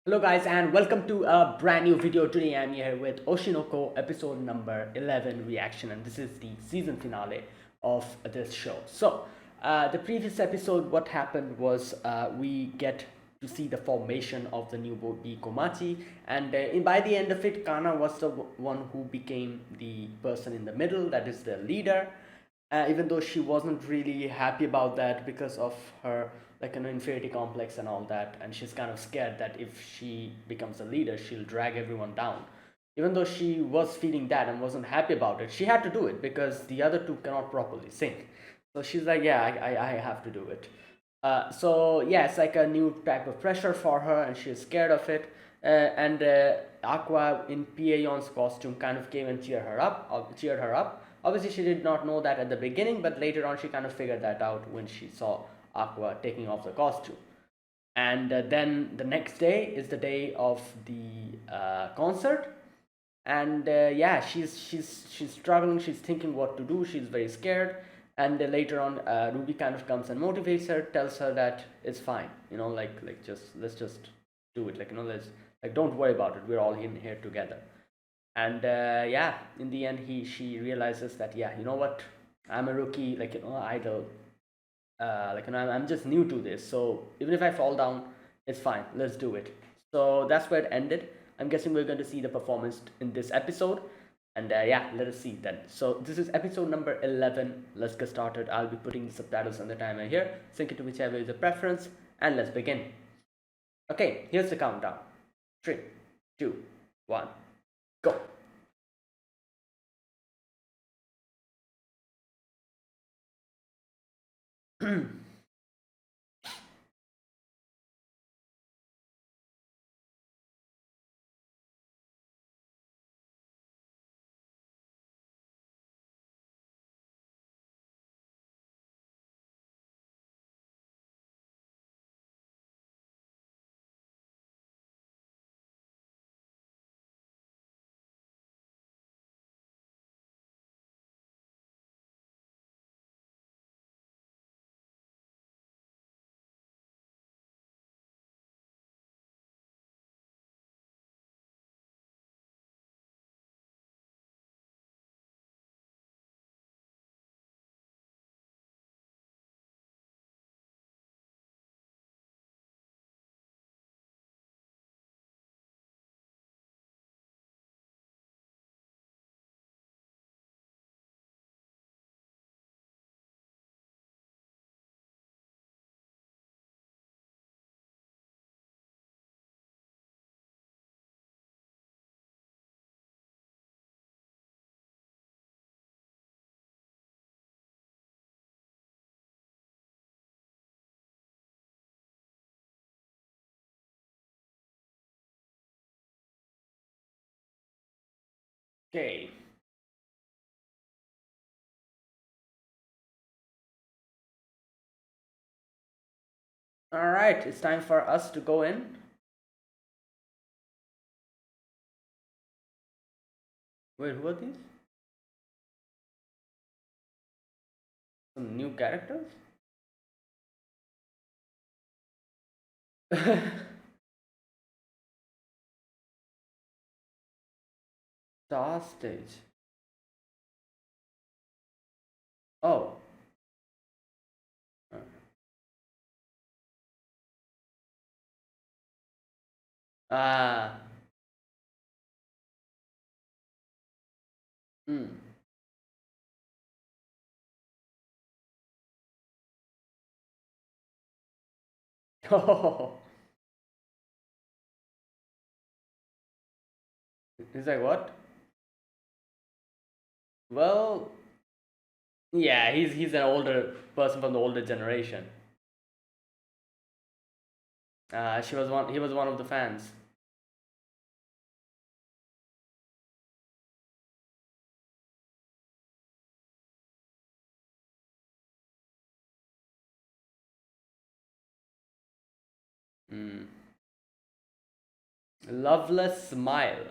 Hello guys and welcome to a brand new video. Today I'm here with Oshinoko episode number 11 reaction, and this is the season finale of this show. The previous episode, what happened was we get to see the formation of the new Komachi, and by the end of it, Kana was the one who became the person in the middle, that is the leader, even though she wasn't really happy about that because of her like an inferiority complex and all that, and she's kind of scared that if she becomes a leader she'll drag everyone down. Even though she was feeling that and wasn't happy about it, she had to do it because the other two cannot properly sing. So she's like, yeah, I have to do it. So yeah, it's like a new type of pressure for her, and she's scared of it. And Aqua in Pion's costume kind of came and cheered her up. Obviously, she did not know that at the beginning, but later on, she kind of figured that out when she saw Aqua taking off the costume. And then the next day is the day of the concert, and yeah, she's struggling. She's thinking what to do. She's very scared, and later on, Ruby kind of comes and motivates her, tells her that it's fine. Like just let's just do it. Let's like don't worry about it. We're all in here together. And yeah, in the end, she realizes that yeah, you know what, I'm a rookie, idol, I'm just new to this, so even if I fall down, it's fine, let's do it. So that's where it ended. I'm guessing we're going to see the performance in this episode, and yeah, let us see then. So this is episode number 11. Let's get started. I'll be putting the subtitles on the timer here, sync it to whichever is your preference, and let's begin. Okay, here's the countdown. 3, 2, 1, go. Okay. All right, it's time for us to go in. Wait, who are these? Some new characters? Star stage. Oh. Ah. Hmm. Oh. He's like, what? Well, yeah, he's an older person from the older generation. She was one. He was one of the fans. Hmm. Loveless Smile.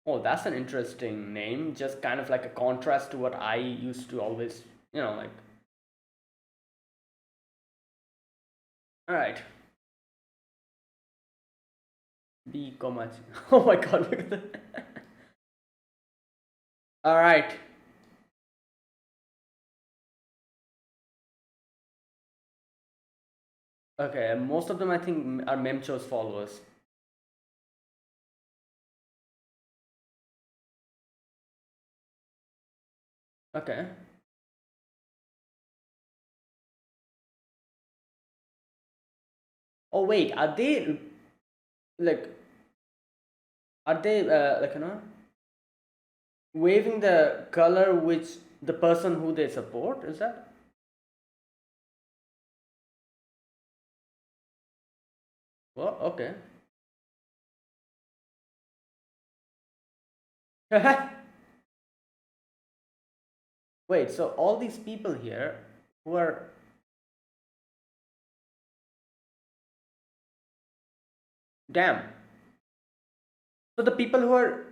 Oh, that's an interesting name. Just kind of like a contrast to what I used to always, like. All right. B, comma. Oh my god, look at that. All right. Okay, most of them I think are Memcho's followers. Okay. Oh wait, are they like are they like waving the color which the person who they support? Is that? Well, okay. Wait, so all these people here who are damn. So the people who are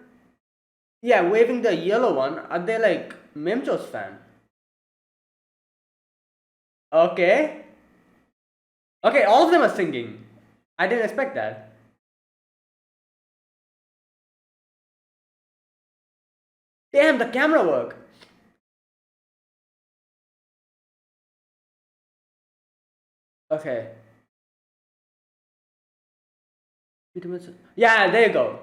yeah waving the yellow one are they like Memcho's fan? Okay. Okay, all of them are singing. I didn't expect that. Damn, the camera work. Okay. Yeah, there you go.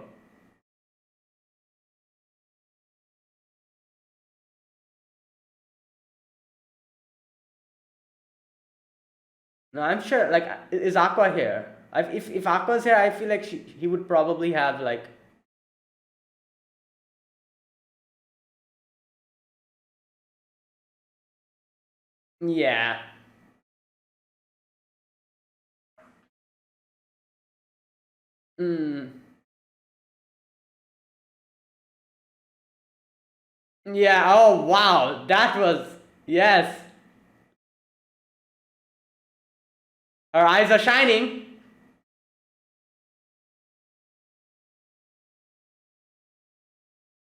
No, I'm sure. Like, is Aqua here? If Aqua's here, I feel like he would probably have like. Yeah. Mm. Yeah. Oh wow, that was yes. Her eyes are shining.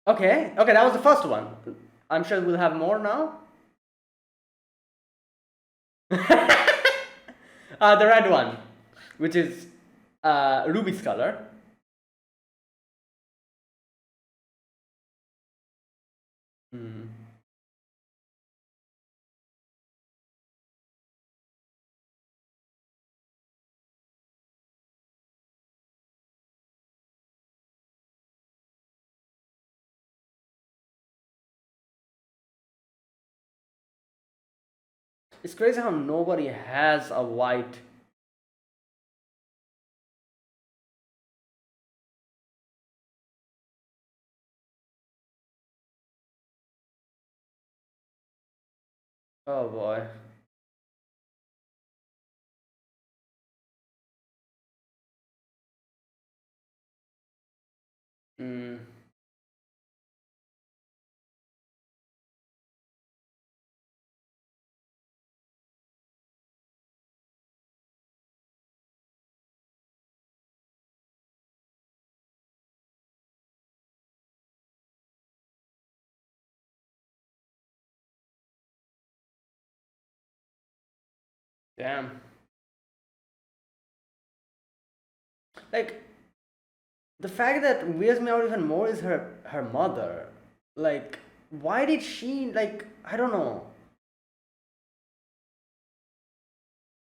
Okay. Okay, that was the first one. I'm sure we'll have more now. The red one, which is Ruby's color. Mm. It's crazy how nobody has a white. Oh boy. Mm. Damn. Like the fact that weirds me out even more is her mother. Like, why did she like? I don't know.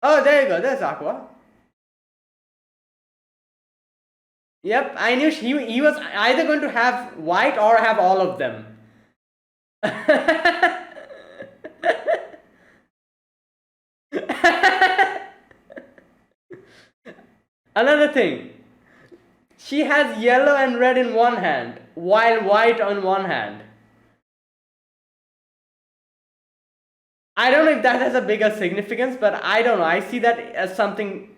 Oh, there you go. There's Aqua. Yep, I knew he was either going to have white or have all of them. Another thing, she has yellow and red in one hand, while white on one hand. I don't know if that has a bigger significance, but I don't know. I see that as something.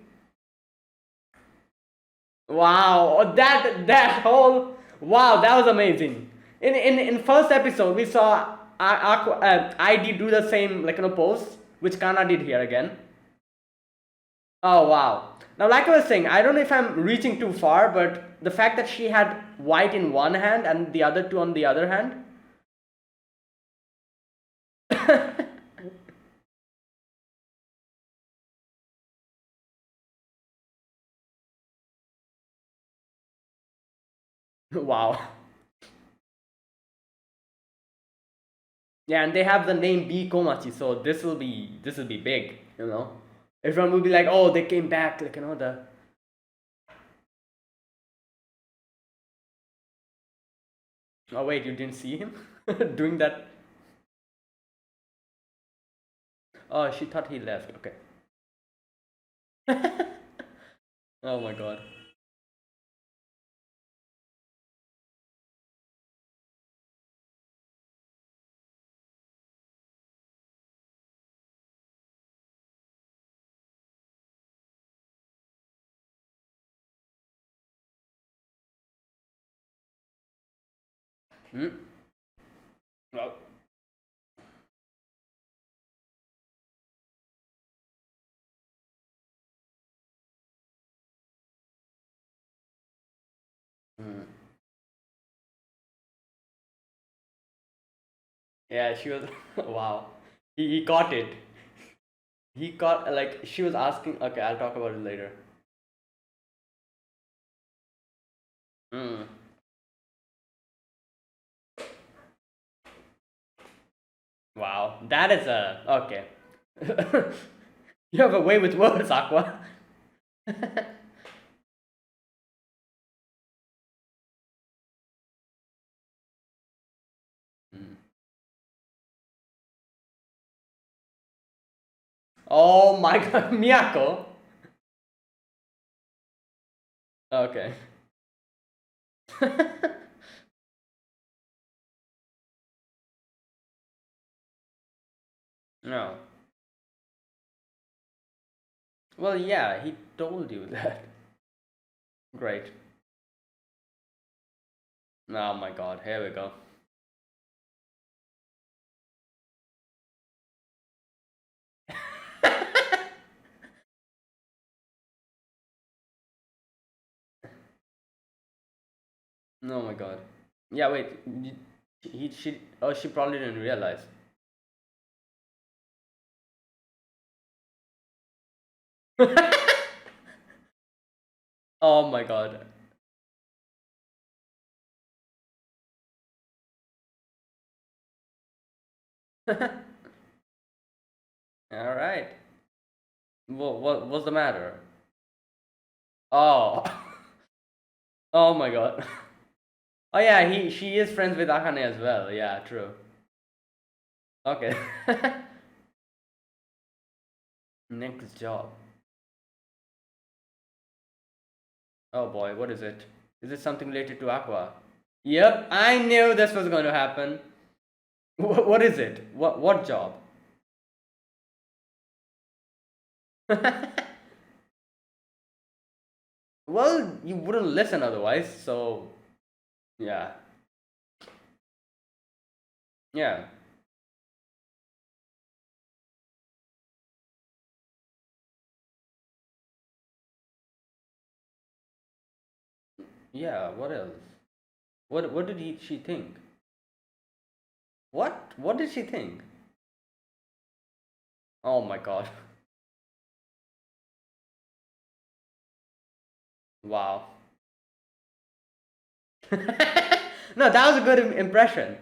Wow, that whole wow, that was amazing. In first episode, we saw ID do the same like pose, which Kana did here again. Oh wow. Now, like I was saying, I don't know if I'm reaching too far, but the fact that she had white in one hand and the other two on the other hand. Wow. Yeah, and they have the name B Komachi, so this will be big, you know. Everyone will be like, oh, they came back, like the. Oh wait, you didn't see him doing that? Oh, she thought he left. Okay. Oh my god. Hmm? Well, hmm. Yeah, she was. Wow. He caught it. He caught, like, she was asking. Okay, I'll talk about it later. Hmm. Wow. That is a. Okay. You have a way with words, Aqua. Hmm. Oh my god, Miyako. Okay. No. Well, yeah, he told you that. Great. Oh my god, here we go. Oh my god. Yeah, wait. She probably didn't realize. Oh my god. All right. What what's the matter? Oh. Oh my god. Oh yeah, she is friends with Akane as well. Yeah, true. Okay. Next job. Oh boy, what is it? Is it something related to Aqua? Yep, I knew this was going to happen. What is it? What job? Well, you wouldn't listen otherwise, so yeah. Yeah. Yeah, what else? What did she think? What? What did she think? Oh my god. Wow. No, that was a good impression.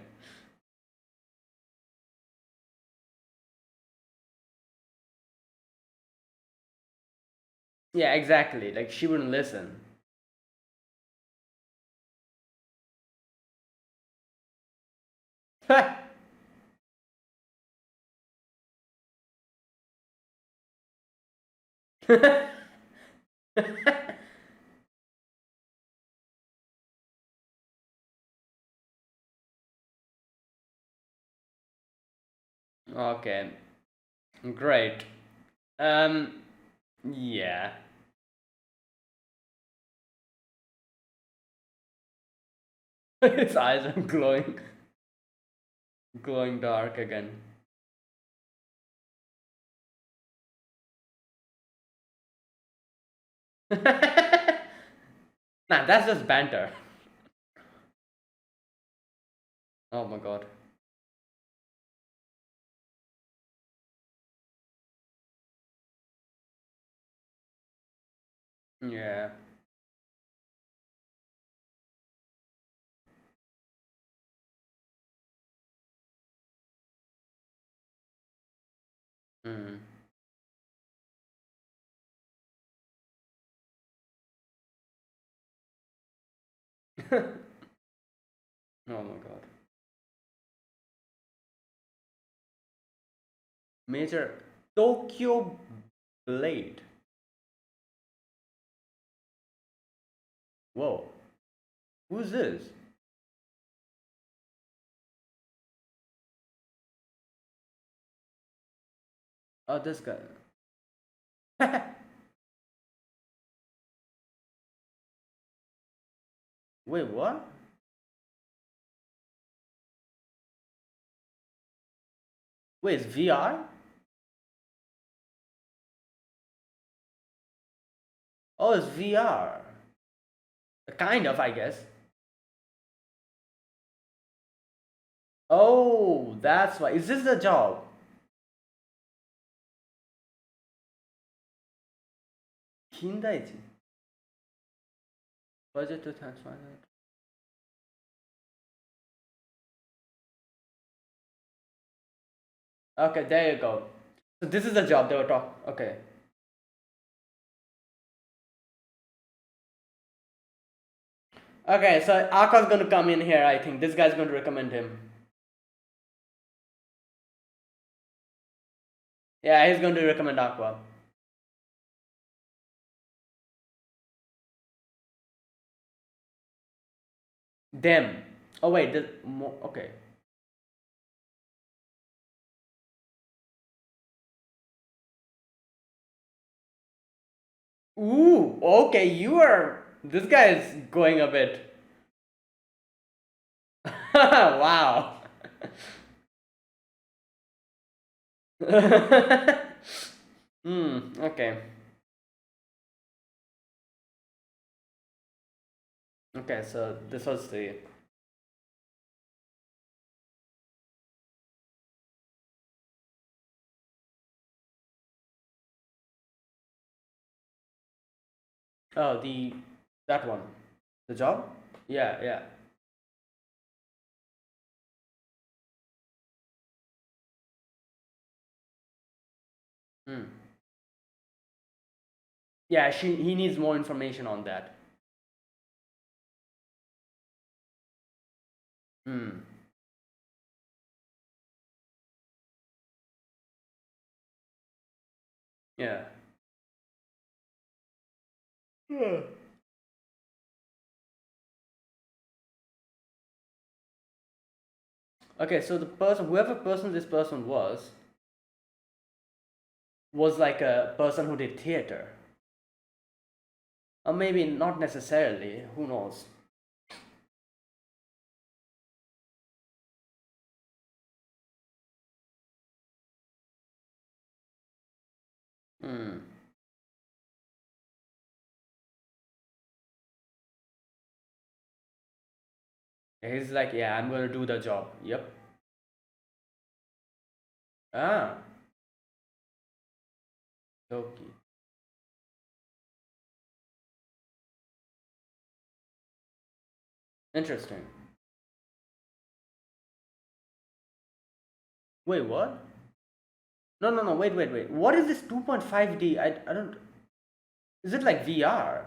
Yeah, exactly. Like she wouldn't listen. Okay, great. Um, yeah. His eyes are glowing dark again. Nah, that's just banter. Oh my god. Yeah. Oh my god. Major Tokyo Blade. Whoa. Who's this? Oh, this guy. Wait, what? Wait, it's VR? Oh, it's VR. Kind of, I guess. Oh, that's why. Is this the job? Kindaichi. Budget to transfer. Okay, there you go. So this is the job they were talking. Okay. Okay, so Aka's gonna come in here, I think. This guy's gonna recommend him. Yeah, he's going to recommend Aqua. Them. Oh wait, okay. Ooh, okay, you are. This guy is going a bit. Wow. Okay. Okay, so this was the. Oh, that one. The job? Yeah, yeah. Hmm. Yeah, he needs more information on that. Hmm. Yeah. Hmm. Okay, so the person, whoever person this person was like a person who did theater. Or maybe not necessarily, who knows? Hmm. He's like, yeah, I'm gonna do the job. Yep. Ah, okay. Interesting. Wait, what? No, no, no, wait, wait, wait. What is this 2.5D? I don't. Is it like VR?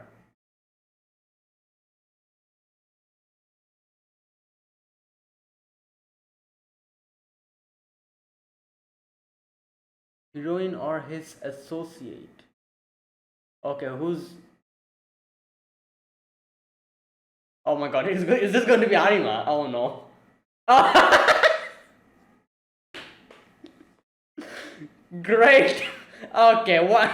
Heroine or his associate? Okay, who's. Oh my god, is this going to be Arima? Oh no. Great. Okay, what?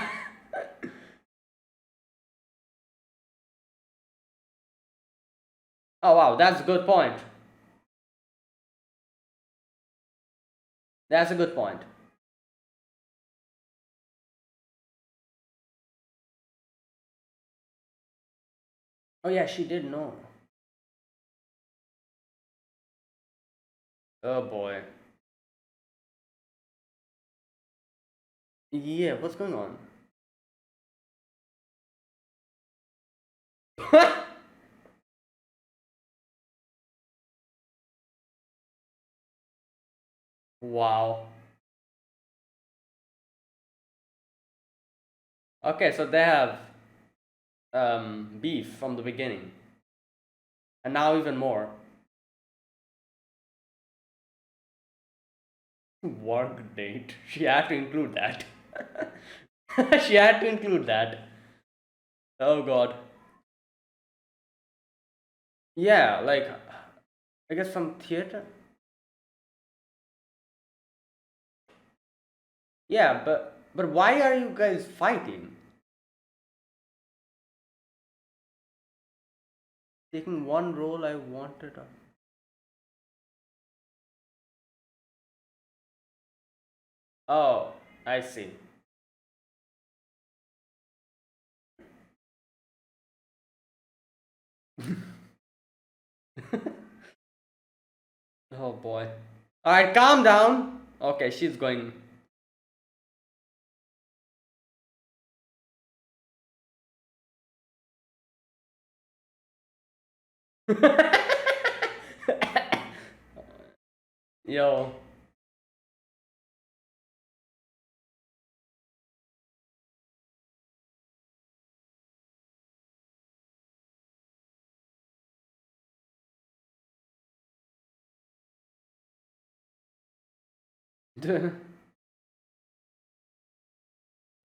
Oh wow, that's a good point. That's a good point. Oh yeah, she did know. Oh boy. Yeah, what's going on? Wow. Okay, so they have beef from the beginning. And now even more. Work date. She had to include that. She had to include that. Oh god. Yeah, like I guess from theater. Yeah, but why are you guys fighting? Taking one role I wanted. Oh, I see. Oh boy. Alright, calm down. Okay, she's going. Yo.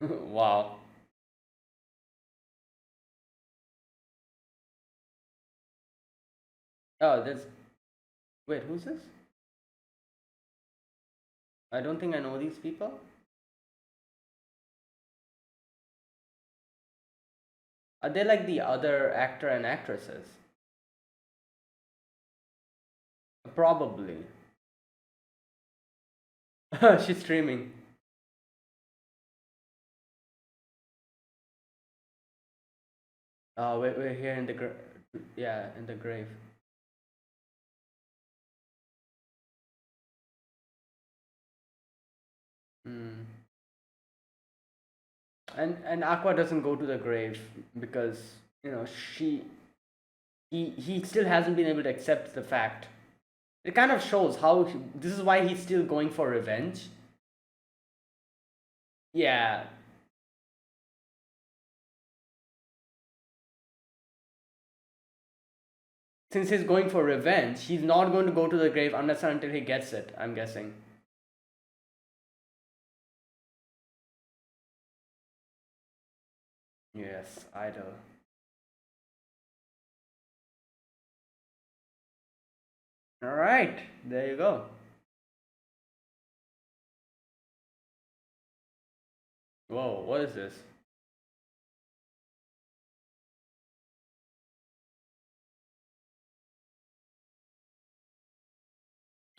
Wow. Oh, this. Wait, who's this? I don't think I know these people. Are they like the other actor and actresses? Probably. She's streaming. Oh, we're here in the yeah, in the grave. Hmm. And Aqua doesn't go to the grave because she he still hasn't been able to accept the fact. It kind of shows how this is why he's still going for revenge. Yeah, since he's going for revenge, he's not going to go to the grave unless and until he gets it. I'm guessing. Yes, idol. All right, there you go. Whoa, what is this?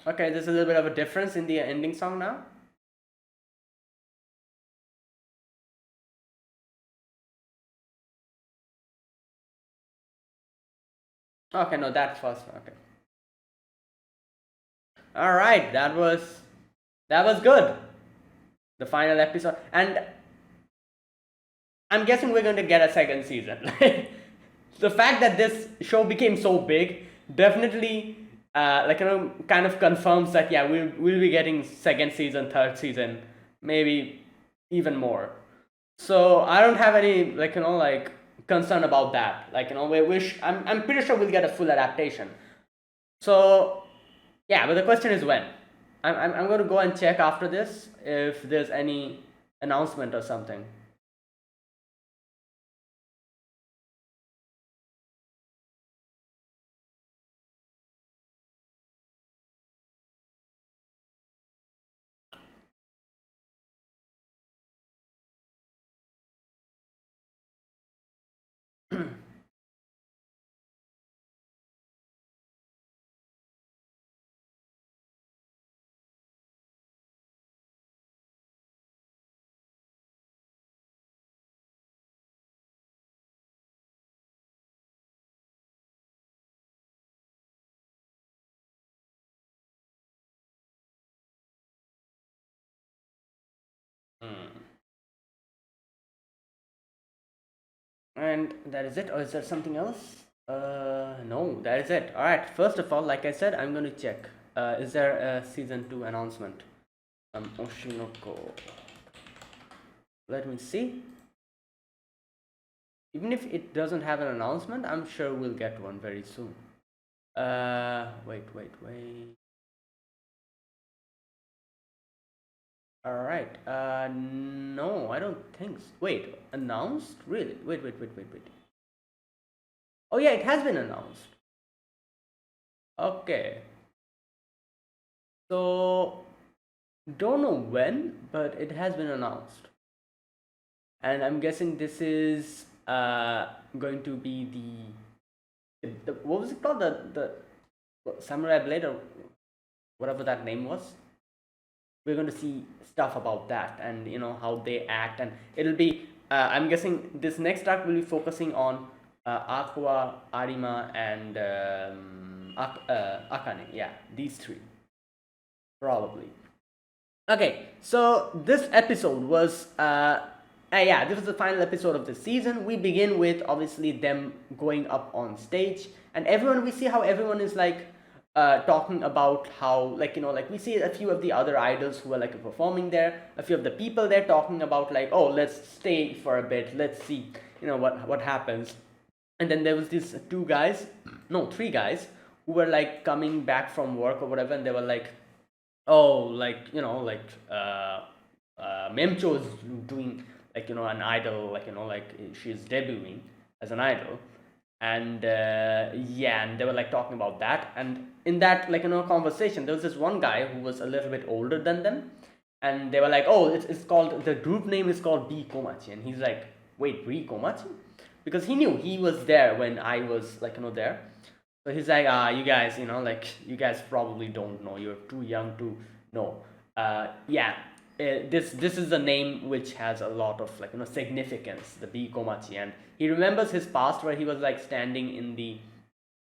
Okay, there's a little bit of a difference in the ending song now. Okay, no, that's first. Okay. All right, that was good. The final episode, and I'm guessing we're going to get a second season. The fact that this show became so big definitely, kind of confirms that yeah, we'll be getting second season, third season, maybe even more. So I don't have any concern about that. We wish I'm pretty sure we'll get a full adaptation. So yeah, but the question is when. I'm going to go and check after this if there's any announcement or something. Hmm. And that is it, or is there something else? No, that is it. All right. First of all, like I said, I'm going to check. Is there a season two announcement? Oshinoko. Let me see. Even if it doesn't have an announcement, I'm sure we'll get one very soon. Wait. All right. No, I don't think so. Wait, announced? Really? Wait. Oh yeah, it has been announced. Okay. So don't know when, but it has been announced, and I'm guessing this is going to be the what was it called, the Samurai Blade or whatever that name was. We're going to see stuff about that, and how they act, and it'll be I'm guessing this next arc will be focusing on Aqua, Arima, and Akane. Yeah, these three probably. Okay, so this episode was yeah, this was the final episode of the season. We begin with obviously them going up on stage, and everyone, we see how everyone is like talking about how, like, like we see a few of the other idols who are like performing there, a few of the people there talking about like, oh, let's stay for a bit, let's see, what happens. And then there was these two guys, no, three guys, who were like coming back from work or whatever, and they were like, oh, like, Memcho is doing, like, an idol, like, like she's debuting as an idol. And yeah, and they were like talking about that, and in that, like, conversation, there was this one guy who was a little bit older than them, and they were like, oh, it's called, the group name is called B Komachi, and he's like, wait, B Komachi, because he knew he was there when I was, like, there. So he's like, you guys, like, you guys probably don't know. You're too young to know. Yeah, this is a name which has a lot of, like, significance, the B Komachi, and he remembers his past where he was like standing in the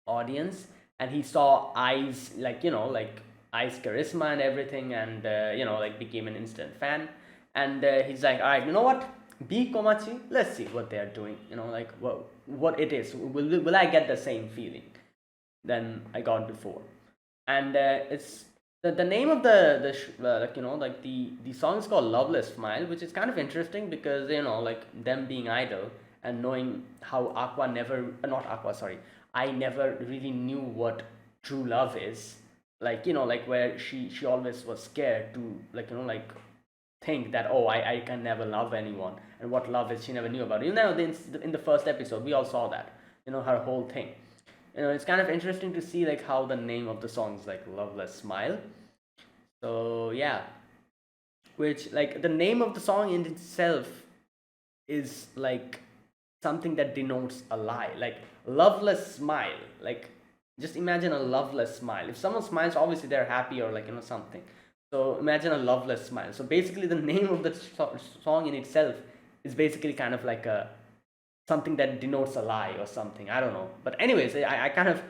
audience, and he saw Ai's, like, like Ai's charisma and everything, and like became an instant fan. And he's like, all right, you know what? B Komachi, let's see what they are doing. Like what it is. Will I get the same feeling than I got before? And it's the name of like, like the song is called Loveless Smile, which is kind of interesting because like them being idol and knowing how Aqua never, not Aqua, sorry, I never really knew what true love is. Like, like where she always was scared to, like, like think that, oh, I can never love anyone, and what love is she never knew about it. In the first episode we all saw that, her whole thing. It's kind of interesting to see like how the name of the song is like Loveless Smile. So yeah, which, like, the name of the song in itself is like something that denotes a lie, like loveless smile. Like, just imagine a loveless smile. If someone smiles, obviously they're happy, or like, something. So imagine a loveless smile. So basically the name of the song in itself is basically kind of like a something that denotes a lie or something. I don't know, but anyways, I kind of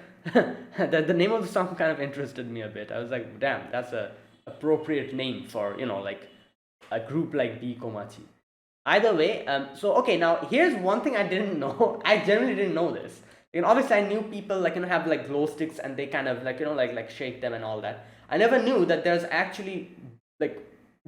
the name of the song kind of interested me a bit. I was like, damn, that's a appropriate name for, like a group like B Komachi. Either way, so okay, now here's one thing I didn't know. I generally didn't know this. Obviously I knew people, like, have like glow sticks, and they kind of like, like shake them and all that. I never knew that there's actually like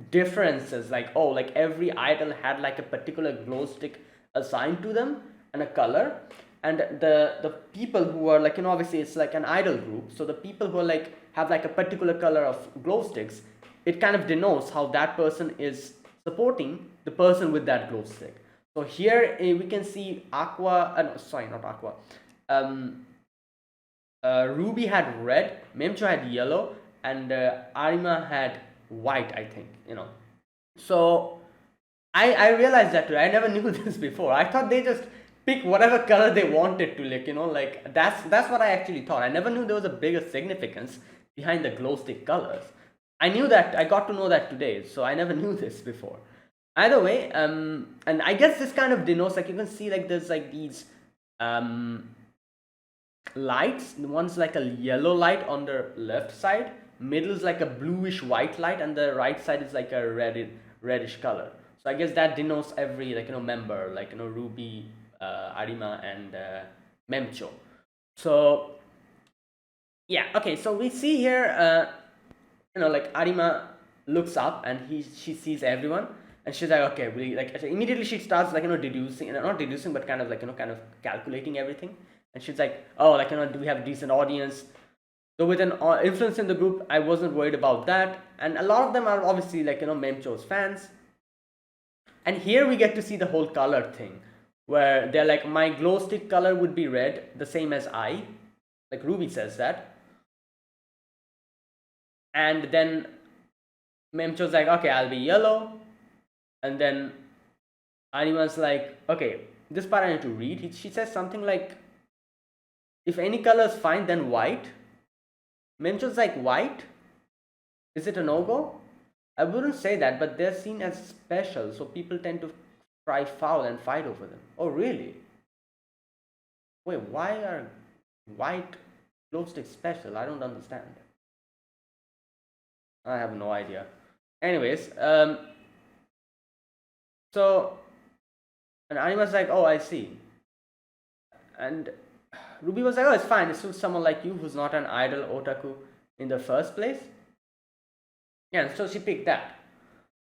differences, like, oh, like every idol had like a particular glow stick assigned to them and a color. And the people who are like, obviously it's like an idol group, so the people who are like have like a particular color of glow sticks, it kind of denotes how that person is supporting the person with that glow stick. So here we can see Aqua, no, sorry, not Aqua, Ruby had red, Memcho had yellow, and Arima had white, I think. So I realized that too. I never knew this before. I thought they just pick whatever color they wanted to, like, like that's what I actually thought. I never knew there was a bigger significance behind the glow stick colors. I knew that, I got to know that today, so I never knew this before. Either way, and I guess this kind of denotes, like, you can see like there's like these lights. One's like a yellow light on the left side, middle is like a bluish white light, and the right side is like a reddish color. So I guess that denotes every, like, member, like, Ruby, Arima, and Memcho. So yeah, okay, so we see here like Arima looks up, and she sees everyone, and she's like, okay, we, like, immediately she starts, like, deducing, not deducing, but kind of like, kind of calculating everything. And she's like, oh, like, do we have a decent audience? So with an influence in the group, I wasn't worried about that. And a lot of them are obviously like, Memcho's fans. And here we get to see the whole color thing, where they're like, my glow stick color would be red, the same as I. Like Ruby says that. And then Memcho's like, okay, I'll be yellow. And then Arima's like, okay, this part I need to read. She says something like, if any color is fine, then white. Memcho's like, white? Is it a no-go? I wouldn't say that, but they're seen as special, so people tend to cry foul and fight over them. Oh, really? Wait, why are white glow sticks special? I don't understand. I have no idea. Anyways, so, and Anima's like, oh, I see. And Ruby was like, oh, it's fine. It suits someone like you who's not an idol otaku in the first place. Yeah, so she picked that.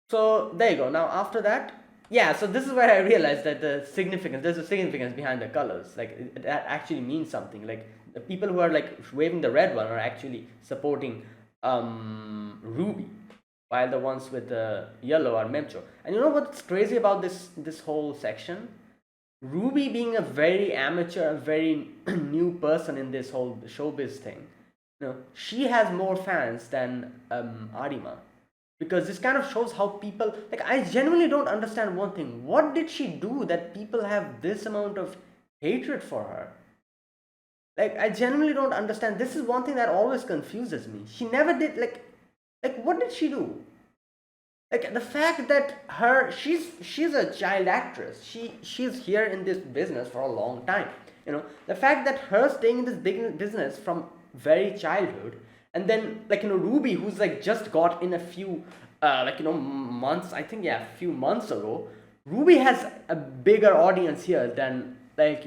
So there you go. Now after that, yeah, so this is where I realized that there's a significance behind the colors. Like that actually means something. Like the people who are like waving the red one are actually supporting Ruby, while the ones with the yellow are Memcho. And you know what's crazy about this whole section? Ruby being a very amateur, a very new person in this whole showbiz thing, she has more fans than Arima, because this kind of shows how people, like, I genuinely don't understand one thing. What did she do that people have this amount of hatred for her? Like, I genuinely don't understand. This is one thing that always confuses me. She never did, like what did she do? Like the fact that she's a child actress. She's here in this business for a long time. The fact that her staying in this big business from very childhood, and then like Ruby, who's like just got in a few months, I think, yeah, a few months ago. Ruby has a bigger audience here than like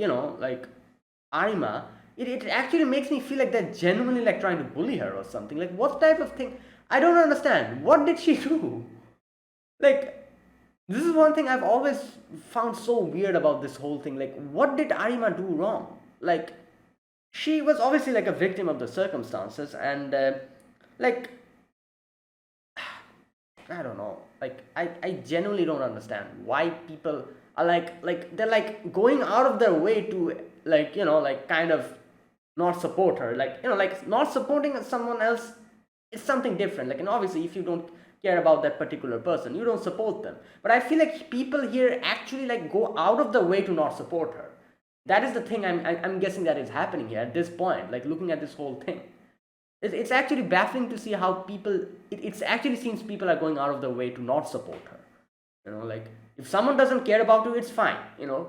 Arima. It actually makes me feel like they're genuinely like trying to bully her or something. Like what type of thing? I don't understand. What did she do? Like, this is one thing I've always found so weird about this whole thing. Like, what did Arima do wrong? Like, she was obviously like a victim of the circumstances, and like, I don't know. Like, I genuinely don't understand why people are like they're like going out of their way to like kind of not support her. Like not supporting someone else is something different. Like, and obviously if you don't care about that particular person, you don't support them. But I feel like people here actually like go out of the way to not support her. That is the thing I'm guessing that is happening here at this point. Like looking at this whole thing, it's actually baffling to see how people. It actually seems people are going out of the way to not support her. Like if someone doesn't care about you, it's fine.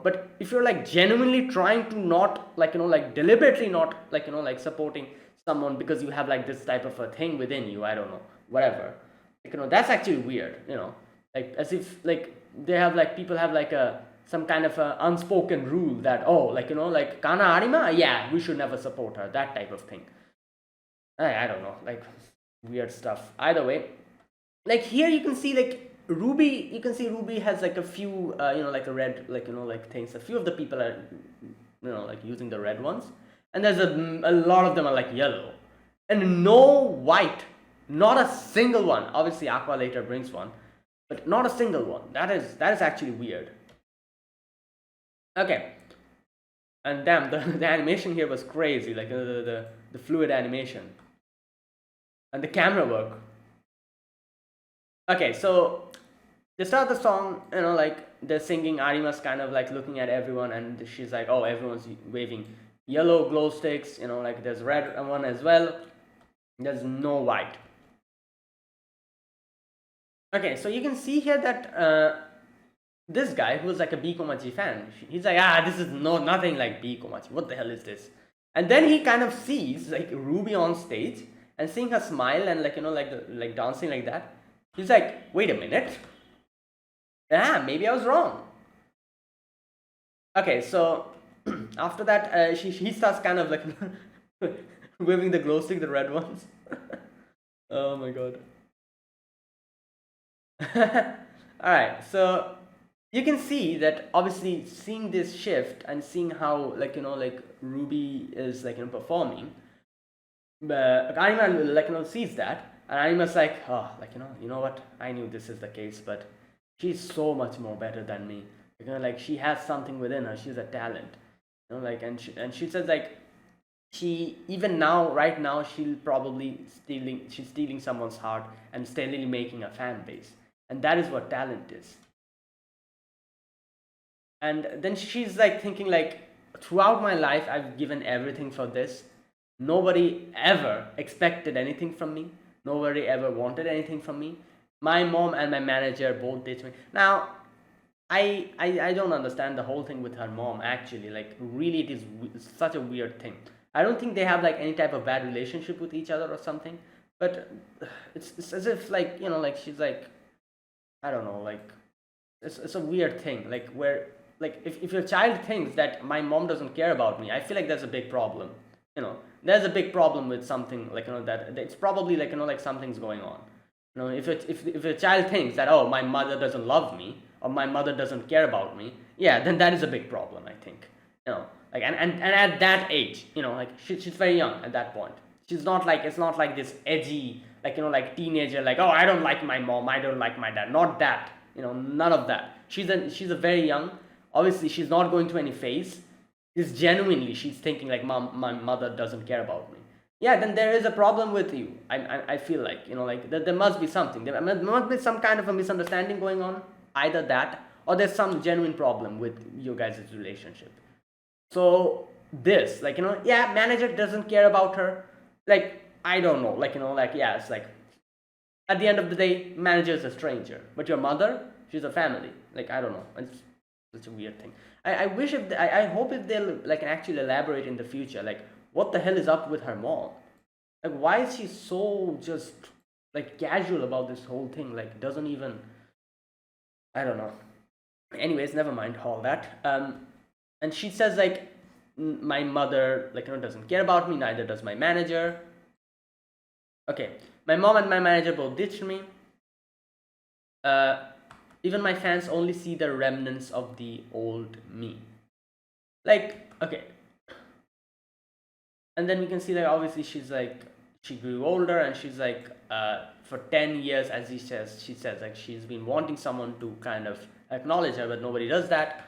But if you're like genuinely trying to not like deliberately not like supporting someone because you have like this type of a thing within you, I don't know, whatever. That's actually weird. Like as if like they have like people have like some kind of a unspoken rule that like Kana Arima, yeah, we should never support her, that type of thing. I don't know, like weird stuff. Either way, like here you can see like Ruby has like a few like a red like things. A few of the people are like using the red ones, and there's a lot of them are like yellow, and no white. Not a single one. Obviously, Aqua later brings one, but not a single one. That is actually weird. Okay, and damn, the animation here was crazy. Like the fluid animation and the camera work. Okay, so they start the song. Like they're singing. Arima's kind of like looking at everyone, and she's like, "Oh, everyone's waving yellow glow sticks. Like there's red one as well. There's no white." Okay, so you can see here that this guy who's like a B Komachi fan, he's like, this is nothing like B Komachi. What the hell is this? And then he kind of sees like Ruby on stage and seeing her smile and like dancing like that. He's like, wait a minute. Maybe I was wrong. Okay, so after that, he starts kind of like waving the glow stick, the red ones. Oh my god. Alright, so you can see that obviously seeing this shift and seeing how like Ruby is like performing, Anima sees that, and Anima's like, oh, you know what? I knew this is the case, but she's so much more better than me. Like she has something within her. She's a talent. And she says like she even now right now she'll probably she's stealing someone's heart and steadily making a fan base, and that is what talent is. And then she's like thinking like, throughout my life I've given everything for this. Nobody ever expected anything from me. Nobody ever wanted anything from me. My mom and my manager both ditched me. Now I don't understand the whole thing with her mom actually. Like really it is such a weird thing. I don't think they have like any type of bad relationship with each other or something, but it's as if like like she's like, I don't know, like it's a weird thing, like where like if your child thinks that my mom doesn't care about me, I feel like there's a big problem. There's a big problem with something, like that it's probably like like something's going on. If a child thinks that, oh, my mother doesn't love me or my mother doesn't care about me, yeah, then that is a big problem, I think. Like and at that age, like she's very young at that point. She's not like, it's not like this edgy, like like teenager, like, oh, I don't like my mom, I don't like my dad, not that. None of that. She's a very young, obviously she's not going through any phase. Is genuinely she's thinking like, mom, my mother doesn't care about me. Yeah, then there is a problem with you. I feel like like there must be something. There must be some kind of a misunderstanding going on. Either that or there's some genuine problem with you guys' relationship. So this, like yeah, manager doesn't care about her. Like I don't know, like like yeah, it's like at the end of the day, manager is a stranger, but your mother, she's a family. Like I don't know, it's such a weird thing. I wish if I hope if they'll like actually elaborate in the future, like what the hell is up with her mom? Like why is she so just like casual about this whole thing? Like doesn't even, I don't know. Anyways, never mind all that. And she says like, my mother like doesn't care about me, neither does my manager. Okay, my mom and my manager both ditched me. Even my fans only see the remnants of the old me. Like, okay. And then we can see that obviously she's like, she grew older and she's like, for 10 years, as she says, like she's been wanting someone to kind of acknowledge her, but nobody does that.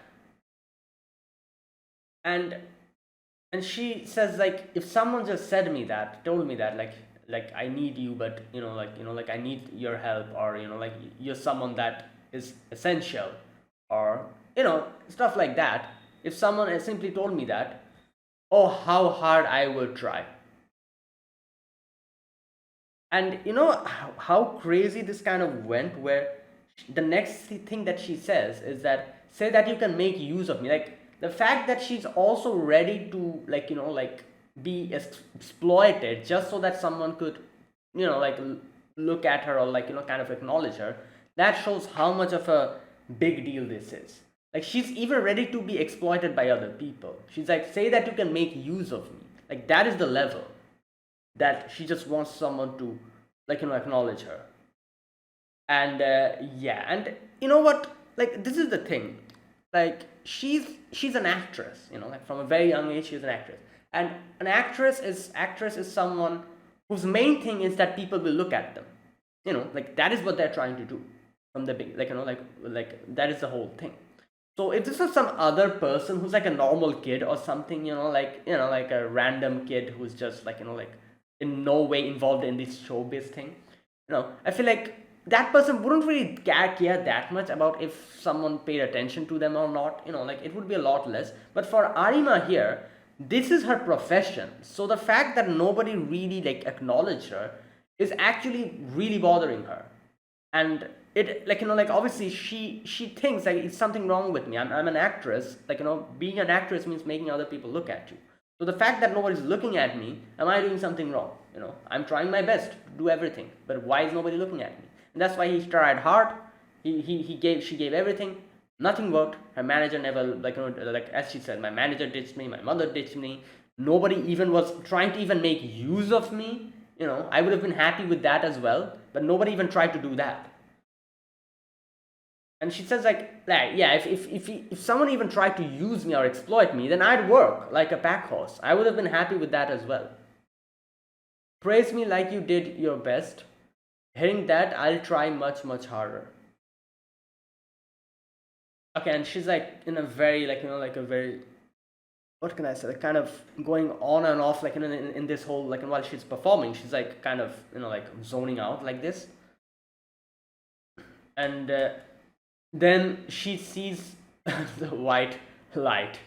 And she says like, if someone just told me that, like I need you, but like I need your help, or like you're someone that is essential, or stuff like that. If someone has simply told me that, oh, how hard I would try. And how crazy this kind of went, where the next thing that she says is that, say that you can make use of me. Like the fact that she's also ready to like like be exploited just so that someone could like look at her, or like kind of acknowledge her. That shows how much of a big deal this is. Like she's even ready to be exploited by other people. She's like, say that you can make use of me. Like that is the level that she just wants someone to like acknowledge her. And yeah, and you know what, like this is the thing, like she's an actress, like from a very young age she's an actress. And an actress is someone whose main thing is that people will look at them, like that is what they're trying to do from the big, like like that is the whole thing. So if this was some other person who's like a normal kid or something, like like a random kid who's just like like in no way involved in this showbiz thing, I feel like that person wouldn't really care that much about if someone paid attention to them or not. Like it would be a lot less. But for Arima here, this is her profession, so the fact that nobody really like acknowledged her is actually really bothering her. And it, like like obviously she thinks like it's something wrong with me. I'm an actress, like being an actress means making other people look at you. So the fact that nobody's looking at me, am I doing something wrong? I'm trying my best to do everything, but why is nobody looking at me? And that's why he tried hard. She gave everything. Nothing worked. Her manager never, like like as she said, my manager ditched me, my mother ditched me. Nobody even was trying to even make use of me. I would have been happy with that as well, but nobody even tried to do that. And she says like yeah, if someone even tried to use me or exploit me, then I'd work like a pack horse. I would have been happy with that as well. praise me like you did your best. Hearing that, I'll try much, much harder. Okay, and she's like in a very, like, like a very, what can I say, like kind of going on and off, like in this whole, like, while she's performing, she's like kind of, like zoning out like this. And then she sees the white light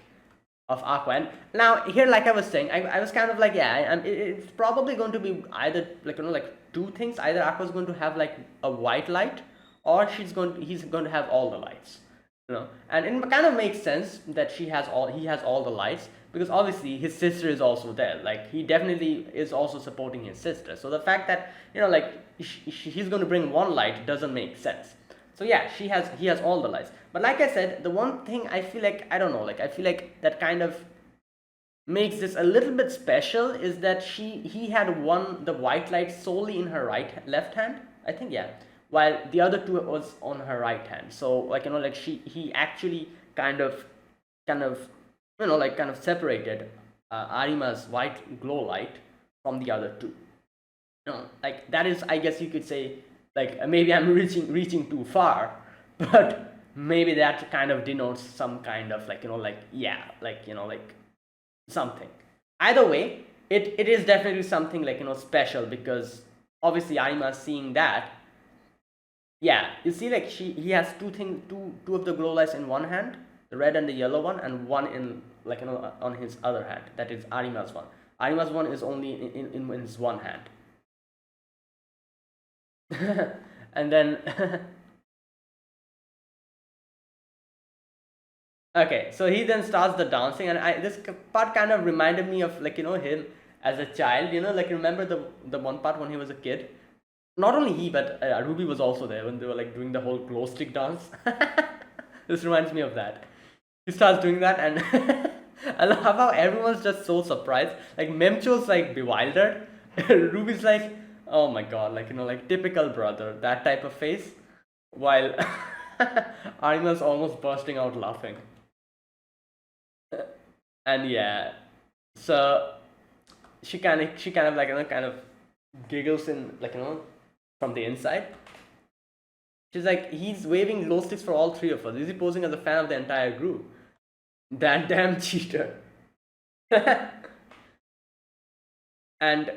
of Aqua. And now here, like I was saying, I was kind of like, yeah, it's probably going to be either, like, like two things. Either Aqua's going to have like a white light, or he's going to have all the lights. And it kind of makes sense that he has all the lights, because obviously his sister is also there. Like, he definitely is also supporting his sister. So the fact that, like, he's going to bring one light doesn't make sense. So yeah, he has all the lights. But like I said, the one thing I feel like, I don't know, like I feel like that kind of makes this a little bit special is that he had the white light solely in her left hand, I think, yeah, while the other two was on her right hand. So like, like he actually kind of like kind of separated Arima's white glow light from the other two. Like that is, I guess you could say, like maybe I'm reaching too far, but maybe that kind of denotes some kind of like, like, yeah, like, like something. Either way, it is definitely something like, special, because obviously Arima seeing that. Yeah, you see, like he has two of the glow lights in one hand, the red and the yellow one, and one in, like, on his other hand. That is Arima's one. Arima's one is only in his one hand. And then okay, so he then starts the dancing, and this part kind of reminded me of, like, him as a child. Like, remember the one part when he was a kid? Not only he, but Ruby was also there when they were like doing the whole glow stick dance. This reminds me of that. He starts doing that, and I love how everyone's just so surprised. Like, Memcho's like bewildered. Ruby's like, oh my god, like, like typical brother, that type of face. While Arima's almost bursting out laughing. And yeah, so she kind of like, kind of giggles in, like, from the inside. She's like, he's waving glow sticks for all three of us. Is he posing as a fan of the entire group? That damn cheater. And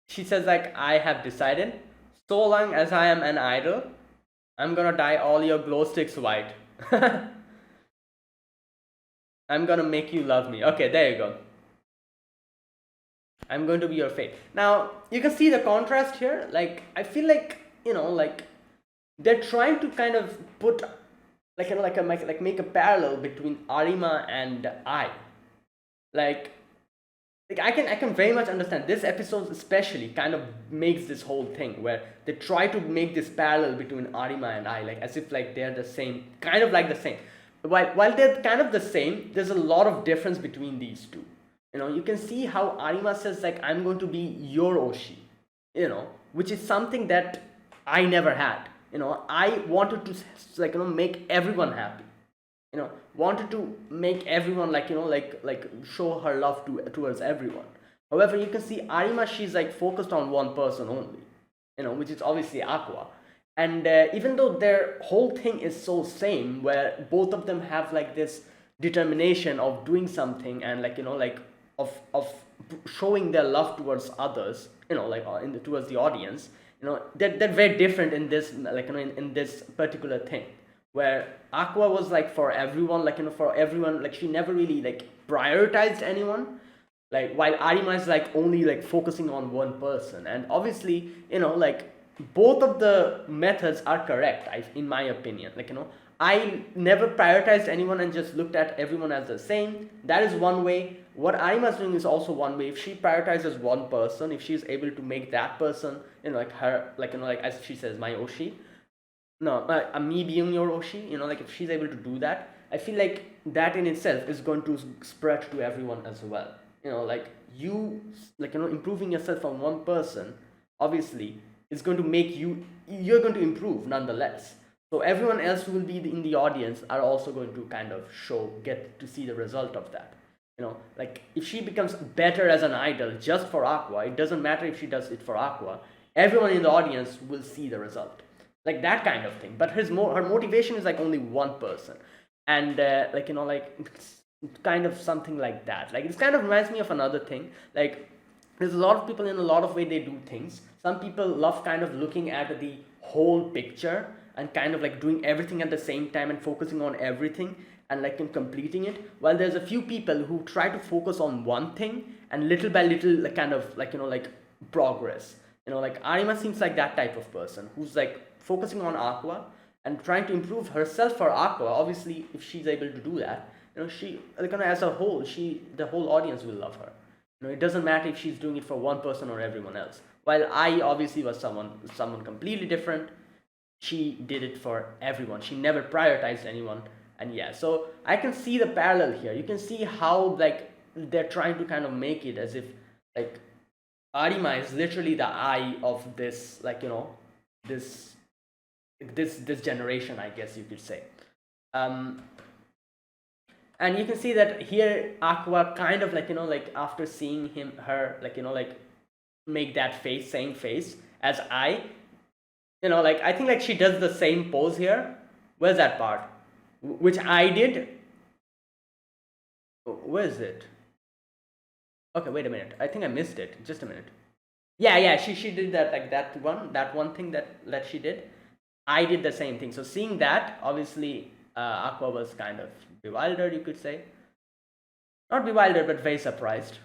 she says, like, I have decided, so long as I am an idol, I'm gonna dye all your glow sticks white. I'm gonna make you love me. Okay, there you go. I'm going to be your fate. Now, you can see the contrast here. Like, I feel like, like they're trying to kind of put, like, like make a parallel between Arima and I. Like I can very much understand this episode especially kind of makes this whole thing where they try to make this parallel between Arima and I, like as if like they're the same, kind of like the same. While they're kind of the same, there's a lot of difference between these two. You can see how Arima says, like, I'm going to be your Oshi, which is something that I never had. I wanted to, like, make everyone happy. Wanted to make everyone, like, like show her love towards everyone. However, you can see Arima, she's like focused on one person only, which is obviously Aqua. And even though their whole thing is so same, where both of them have like this determination of doing something, and like, like of showing their love towards others, like towards the audience, they're very different in this, like, in this particular thing, where Aqua was like for everyone, like, for everyone, like she never really like prioritized anyone, like, while Arima is like only like focusing on one person. And obviously, like both of the methods are correct, in my opinion. Like, I never prioritized anyone and just looked at everyone as the same. That is one way. What Arima is doing is also one way. If she prioritizes one person, if she's able to make that person, like her, like, like as she says, my Oshi, no, me being your Oshi, like if she's able to do that, I feel like that in itself is going to spread to everyone as well. Like you, like, improving yourself from one person, obviously, is going to make you're going to improve nonetheless. So everyone else who will be in the audience are also going to kind of get to see the result of that. like if she becomes better as an idol just for Aqua, it doesn't matter if she does it for Aqua, everyone in the audience will see the result, like that kind of thing. But her motivation is like only one person, and like like it's kind of something like that. Like, it kind of reminds me of another thing. Like, there's a lot of people, in a lot of way they do things. Some people love kind of looking at the whole picture and kind of like doing everything at the same time and focusing on everything and like in completing it, while there's a few people who try to focus on one thing and little by little like kind of like like progress. Like Arima seems like that type of person who's like focusing on Aqua and trying to improve herself for Aqua. Obviously, if she's able to do that, she like as a whole, the whole audience will love her. It doesn't matter if she's doing it for one person or everyone else. While I obviously was someone completely different, she did it for everyone. She never prioritized anyone. And yeah, so I can see the parallel here. You can see how like they're trying to kind of make it as if like Arima is literally the eye of this, like this this generation, I guess you could say. And you can see that here Aqua kind of like like after seeing her like like make that same face as I, like I think like she does the same pose here. Where's that part which I did? Where is it? Okay, wait a minute, I think I missed it. Just a minute. Yeah, she did that, like that one thing that she did. I did the same thing. So seeing that, obviously Aqua was kind of bewildered, you could say. Not bewildered, but very surprised.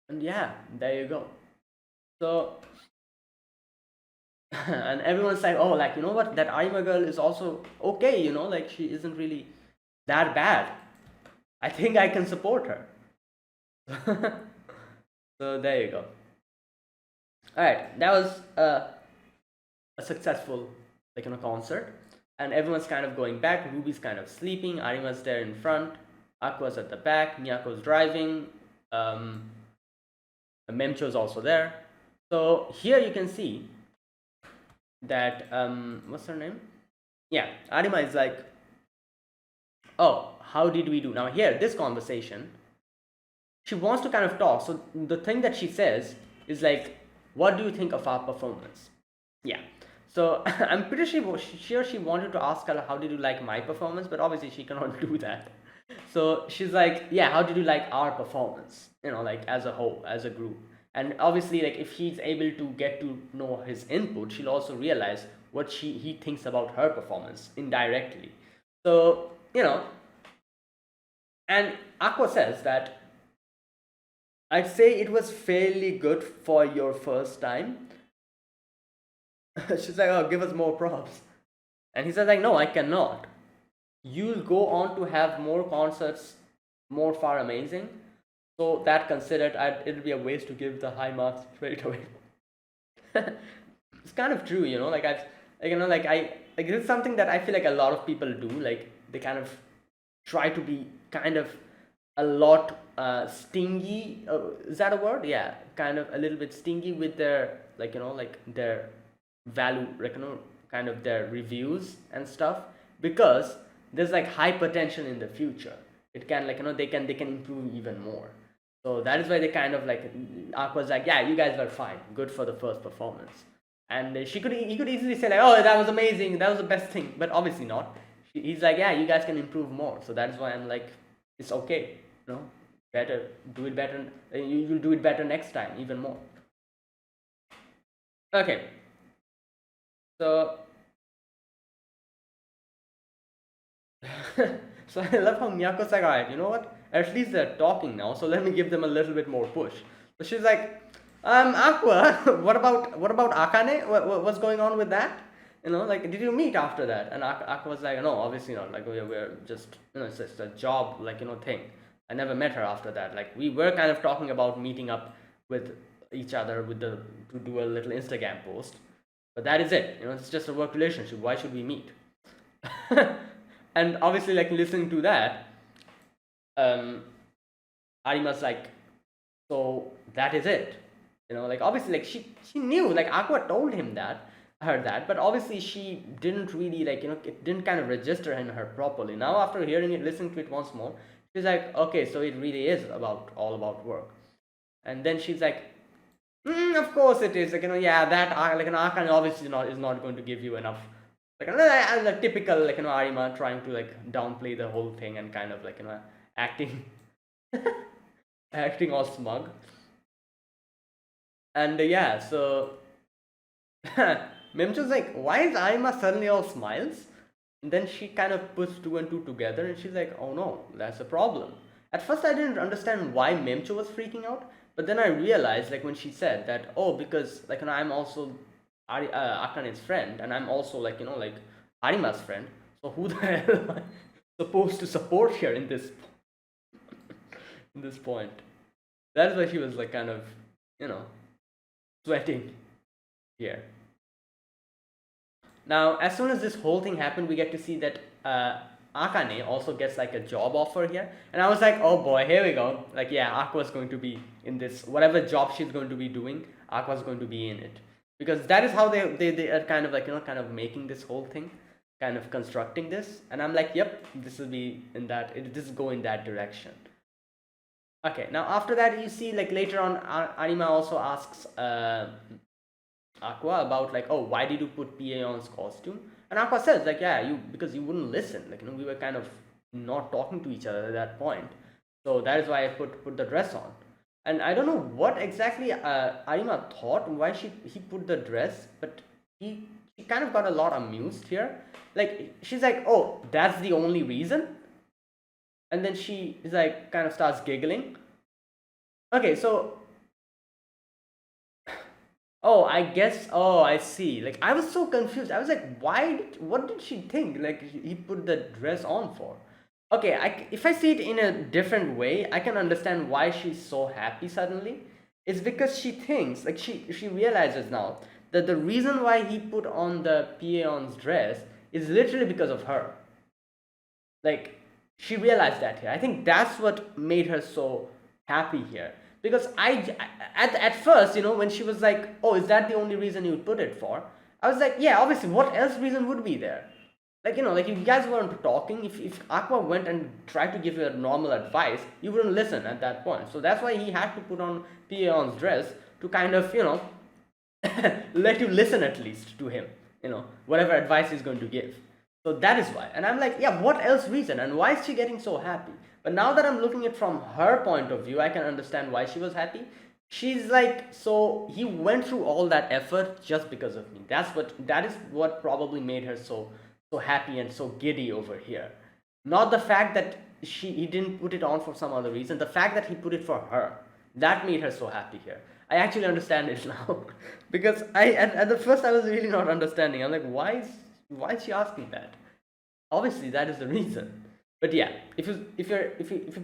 And yeah, there you go. So and everyone's like, oh, like what, that Arima girl is also okay, like she isn't really that bad. I think I can support her. So there you go. All right, that was a successful concert, and everyone's kind of going back. Ruby's kind of sleeping. Arima's there in front. Aqua's at the back. Miyako's driving. Memcho's also there. So here you can see that what's her name? Yeah, Arima is like, oh, how did we do? Now here, this conversation, she wants to kind of talk. So the thing that she says is like, what do you think of our performance? Yeah. So I'm pretty sure she wanted to ask her, how did you like my performance? But obviously she cannot do that. So she's like, yeah, how did you like our performance? Like as a whole, as a group. And obviously, like if he's able to get to know his input, she'll also realize what he thinks about her performance indirectly. So, and Aqua says that, I'd say it was fairly good for your first time. She's like, oh, give us more props. And he says like, no, I cannot. You'll go on to have more concerts, more far amazing. So that considered, it'll be a waste to give the high marks straight away. It's kind of true, like it's something that I feel like a lot of people do. Like they kind of try to be kind of a lot stingy. Is that a word? Yeah, kind of a little bit stingy with their like their value, kind of their reviews and stuff, because there's like high potential in the future. It can they can improve even more. So that is why they kind of like, Aqua's like, yeah, you guys were fine, good for the first performance. And he could easily say like, oh, that was amazing, that was the best thing, but obviously not. He's like, yeah, you guys can improve more. So that is why I'm like, it's okay, better, do it better. You'll do it better next time, even more. Okay. So so I love how Miyako's like, alright, you know what? At least they're talking now, so let me give them a little bit more push. So she's like, Aqua, what about Akane? What's going on with that? Like, did you meet after that? And Aqua was like, no, obviously not. Like, we're just, it's just a job, thing. I never met her after that. Like, we were kind of talking about meeting up with each other to do a little Instagram post. But that is it. It's just a work relationship. Why should we meet? And obviously, like, listening to that, Arima's like, so that is it. Like, obviously, like, she knew, like, Aqua told her that, but obviously she didn't really, like, it didn't kind of register in her properly. Now, after hearing it, listening to it once more, She's like, okay, so it really is about all about work. And then she's like, of course it is. Like, yeah, that like an Akane obviously not is not going to give you enough. Like, the typical, like, Arima trying to like downplay the whole thing and kind of like, acting acting all smug. And yeah, so Mimcho's like, why is Arima suddenly all smiles? And then she kind of puts two and two together and she's like, oh no, that's a problem. At first I didn't understand why Memcho was freaking out, but then I realized, like, when she said that, oh, because like, I'm also Akane's friend, and I'm also like, like Arima's friend. So who the hell am I supposed to support here in this in this point? That's why she was like kind of, sweating here. Now, as soon as this whole thing happened, we get to see that Akane also gets like a job offer here, and I was like, oh boy, here we go. Like, yeah, Aqua's going to be in this, whatever job she's going to be doing, Aqua's going to be in it, because that is how they are kind of like, kind of making this whole thing, kind of constructing this, and I'm like, yep, this will be in that, this will go in that direction. Okay, now after that, you see, like, later on, Arima also asks Aqua about, like, oh, why did you put Paon's costume? And Aqua says, like, yeah, because you wouldn't listen. Like, we were kind of not talking to each other at that point. So that is why I put the dress on. And I don't know what exactly Arima thought, why he put the dress, but she kind of got a lot amused here. Like, she's like, oh, that's the only reason? And then she is like, kind of starts giggling. Okay, so oh, I guess. Oh, I see. Like, I was so confused. I was like, what did she think? Like, he put the dress on for? Okay, if I see it in a different way, I can understand why she's so happy suddenly. It's because she thinks, like, she realizes now that the reason why he put on the Paon's dress is literally because of her. Like, she realized that here. I think that's what made her so happy here. Because at first, when she was like, oh, is that the only reason you would put it for? I was like, yeah, obviously, what else reason would be there? Like, like, if you guys weren't talking, if Aqua went and tried to give you a normal advice, you wouldn't listen at that point. So that's why he had to put on Paon's dress to kind of, let you listen at least to him, whatever advice he's going to give. So that is why. And I'm like, yeah, what else reason? And why is she getting so happy? But now that I'm looking at it from her point of view, I can understand why she was happy. She's like, so he went through all that effort just because of me. That is what probably made her so happy and so giddy over here. Not the fact that he didn't put it on for some other reason. The fact that he put it for her, that made her so happy here. I actually understand it now. Because at the first I was really not understanding. I'm like, why is she asking that? Obviously that is the reason. But yeah, if you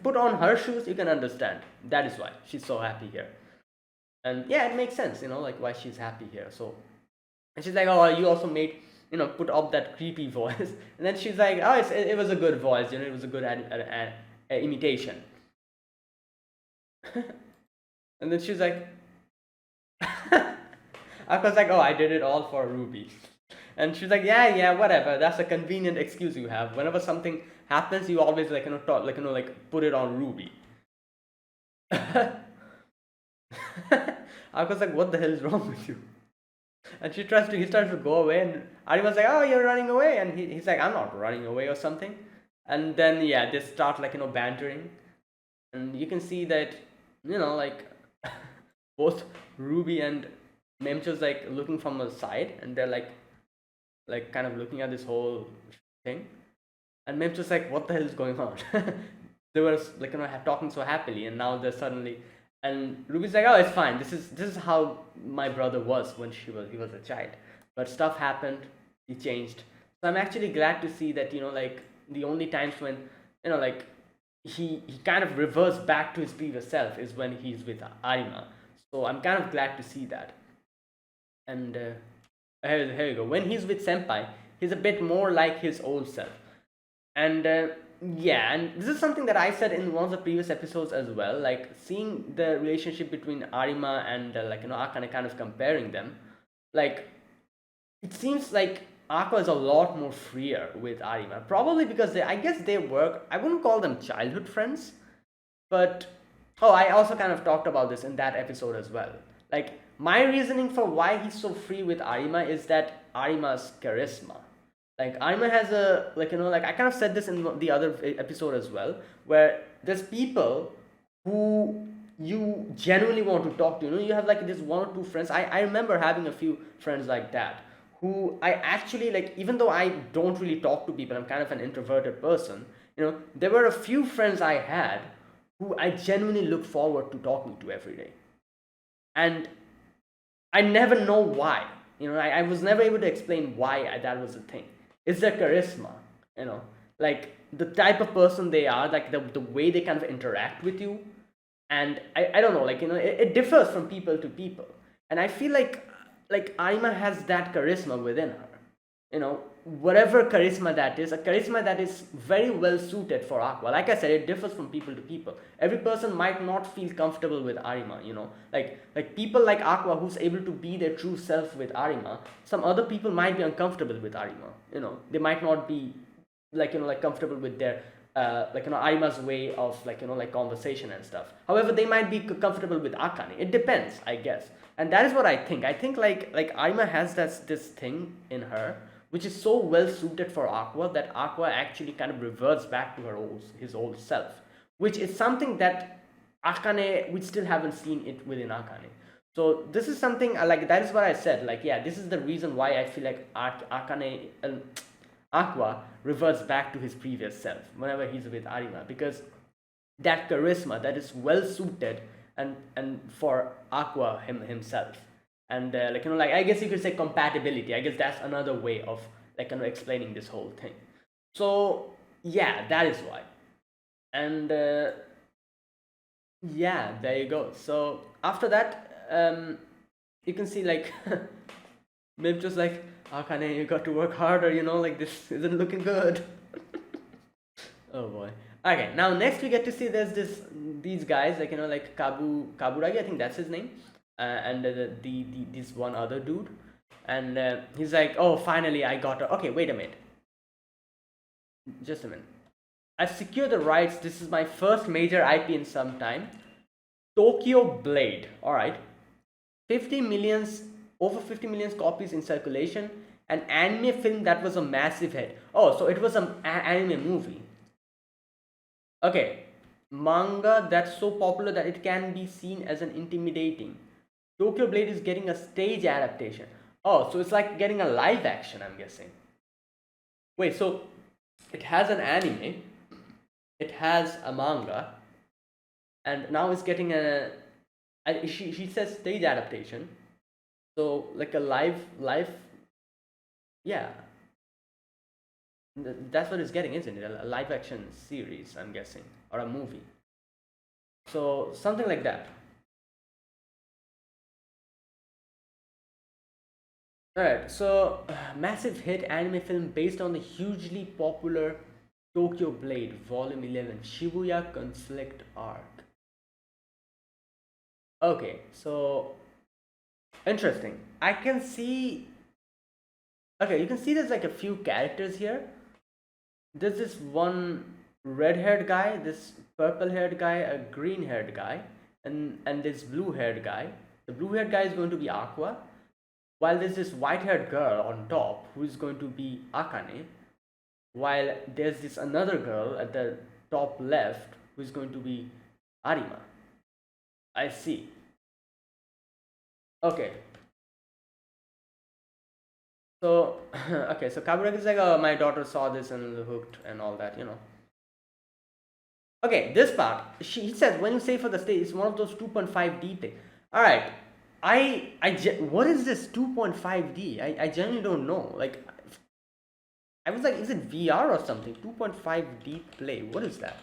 put on her shoes, you can understand. That is why she's so happy here. And yeah, it makes sense, like why she's happy here. So, and she's like, oh, you also made, put up that creepy voice. And then she's like, oh, it was a good voice, it was a good imitation. And then she's like, I was like, oh, I did it all for Ruby. And she's like, yeah, whatever. That's a convenient excuse you have. Whenever something happens, you always like, talk, like put it on Ruby. I was like, what the hell is wrong with you? And he starts to go away, and Arima's like, oh, you're running away, and he's like, I'm not running away or something. And then yeah, they start like bantering, and you can see that like both Ruby and Memcho's like looking from the side, and they're like kind of looking at this whole thing, and Memcho's like, what the hell is going on? They were like talking so happily, and now they're suddenly, and Ruby's like, oh, it's fine, this is how my brother was when he was a child, but stuff happened, he changed. So I'm actually glad to see that like the only times when like he kind of reverts back to his previous self is when he's with Arima. So I'm kind of glad to see that. And here you go. When he's with Senpai, he's a bit more like his old self. And yeah, and this is something that I said in one of the previous episodes as well. Like seeing the relationship between Arima and Akane, kind of comparing them. Like it seems like Aqua is a lot more freer with Arima. Probably because I guess they work. I wouldn't call them childhood friends, but oh, I also kind of talked about this in that episode as well. Like my reasoning for why he's so free with Arima is that Arima's charisma. Like Arima has a, like, like I kind of said this in the other episode as well, where there's people who you genuinely want to talk to. You have like this one or two friends. I remember having a few friends like that who I actually like, even though I don't really talk to people, I'm kind of an introverted person. There were a few friends I had who I genuinely look forward to talking to every day. And I never know why. I was never able to explain why that was a thing. It's their charisma, like the type of person they are, like the way they kind of interact with you. And I don't know, like, it differs from people to people. And I feel like Arima has that charisma within her. Whatever charisma that is, a charisma that is very well suited for Aqua. Like I said, it differs from people to people. Every person might not feel comfortable with Arima, like people like Aqua who's able to be their true self with Arima. Some other people might be uncomfortable with Arima. They might not be like comfortable with their Arima's way of like conversation and stuff. However, they might be comfortable with Akane. It depends, I guess. And that is what I think. I think like Arima has this thing in her which is so well suited for Aqua that Aqua actually kind of reverts back to his old self, which is something that Akane, we still haven't seen it within Akane. So this is something like, that is what I said, like, yeah, this is the reason why I feel like Akane, Aqua reverts back to his previous self whenever he's with Arima, because that charisma that is well suited and for Aqua himself. And like I guess you could say compatibility. I guess that's another way of like explaining this whole thing. So yeah, that is why. And yeah, there you go. So after that, you can see like maybe just like, Akane, you got to work harder, like this isn't looking good. Oh boy. Okay, now next we get to see there's these guys, like, like Kaburagi, I think that's his name, and this one other dude, and he's like, oh, finally I got her. Okay, wait a minute, just a minute. I've secured the rights. This is my first major IP in some time. Tokyo Blade. All right, 50 millions, over 50 million copies in circulation. An anime film that was a massive hit. Oh, so it was an anime movie. Okay, manga that's so popular that it can be seen as an intimidating. Tokyo Blade is getting a stage adaptation. Oh, so it's like getting a live action, I'm guessing. Wait, so it has an anime, it has a manga, and now it's getting she says stage adaptation. So like a live, yeah. That's what it's getting, isn't it? A live action series, I'm guessing, or a movie. So something like that. Alright, so massive hit anime film based on the hugely popular Tokyo Blade Volume 11 Shibuya Conflict Arc. Okay, so interesting. I can see. Okay, you can see there's like a few characters here. There's this one red-haired guy, this purple-haired guy, a green-haired guy, and this blue-haired guy. The blue-haired guy is going to be Aqua, while there's this white-haired girl on top who is going to be Akane, while there's this another girl at the top left who is going to be Arima. I see. Okay. So, okay, so Kaburaki is like, oh, my daughter saw this and hooked and all that, Okay, this part, he says, when you say for the stage, it's one of those 2.5D things. Alright, what is this 2.5D? I genuinely don't know. Like, I was like, is it VR or something? 2.5D play, what is that?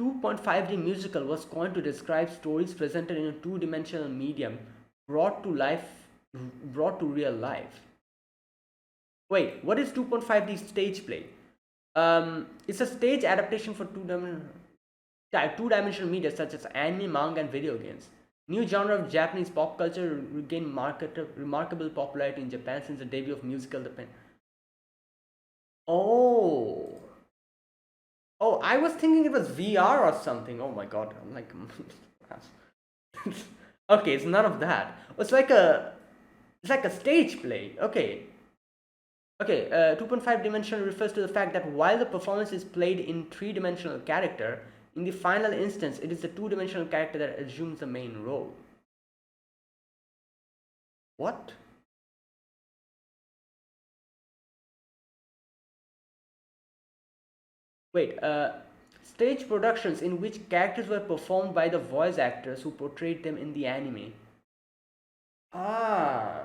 2.5D musical was coined to describe stories presented in a two-dimensional medium brought to real life. Wait, what is 2.5D stage play? It's a stage adaptation for two-dimensional media such as anime, manga, and video games. New genre of Japanese pop culture regained remarkable popularity in Japan since the debut of musical The Pen. Oh. Oh, I was thinking it was VR or something. Oh my god. I'm like okay, it's none of that. It's like a stage play. Okay. Okay, 2.5 dimensional refers to the fact that while the performance is played in three-dimensional character, in the final instance, it is the two-dimensional character that assumes the main role. What? Wait, stage productions in which characters were performed by the voice actors who portrayed them in the anime. Ah,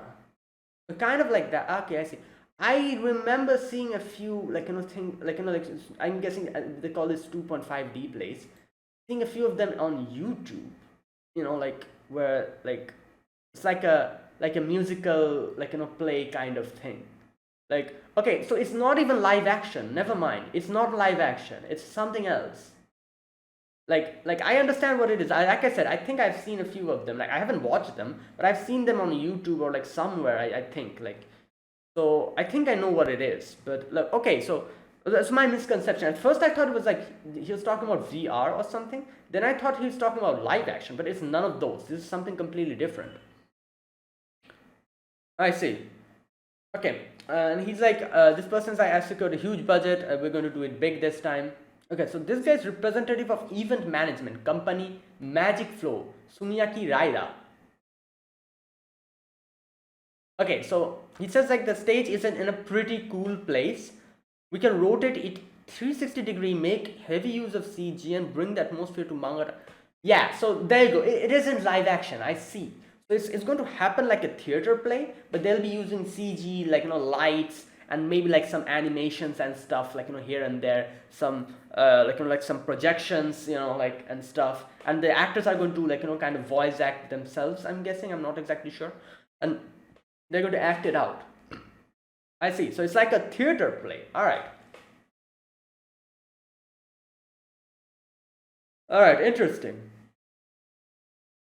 kind of like that. Okay, I see. I remember seeing a few, like, like, I'm guessing they call this 2.5D plays. Seeing a few of them on YouTube, like, where, like, it's like a musical, like, play kind of thing. Like, okay, so it's not even live action. Never mind. It's not live action. It's something else. Like I understand what it is. Like I said, I think I've seen a few of them. Like I haven't watched them, but I've seen them on YouTube or like somewhere. I think like, so I think I know what it is. But like, okay, so that's my misconception. At first, I thought it was like he was talking about VR or something. Then I thought he was talking about live action, but it's none of those. This is something completely different. I see. Okay, and he's like, this person's like, I secured a huge budget. We're going to do it big this time. Okay, so this guy is representative of event management company Magic Flow, Sumiyaki Raida. Okay, so he says like the stage is in a pretty cool place. We can rotate it 360-degree, make heavy use of CG, and bring the atmosphere to manga. Yeah, so there you go. It isn't live action. I see. So it's going to happen like a theater play, but they'll be using CG, like lights and maybe like some animations and stuff, like here and there, some like like some projections, like and stuff. And the actors are going to like kind of voice act themselves. I'm guessing. I'm not exactly sure, and they're going to act it out. I see. So it's like a theater play. All right. All right. Interesting.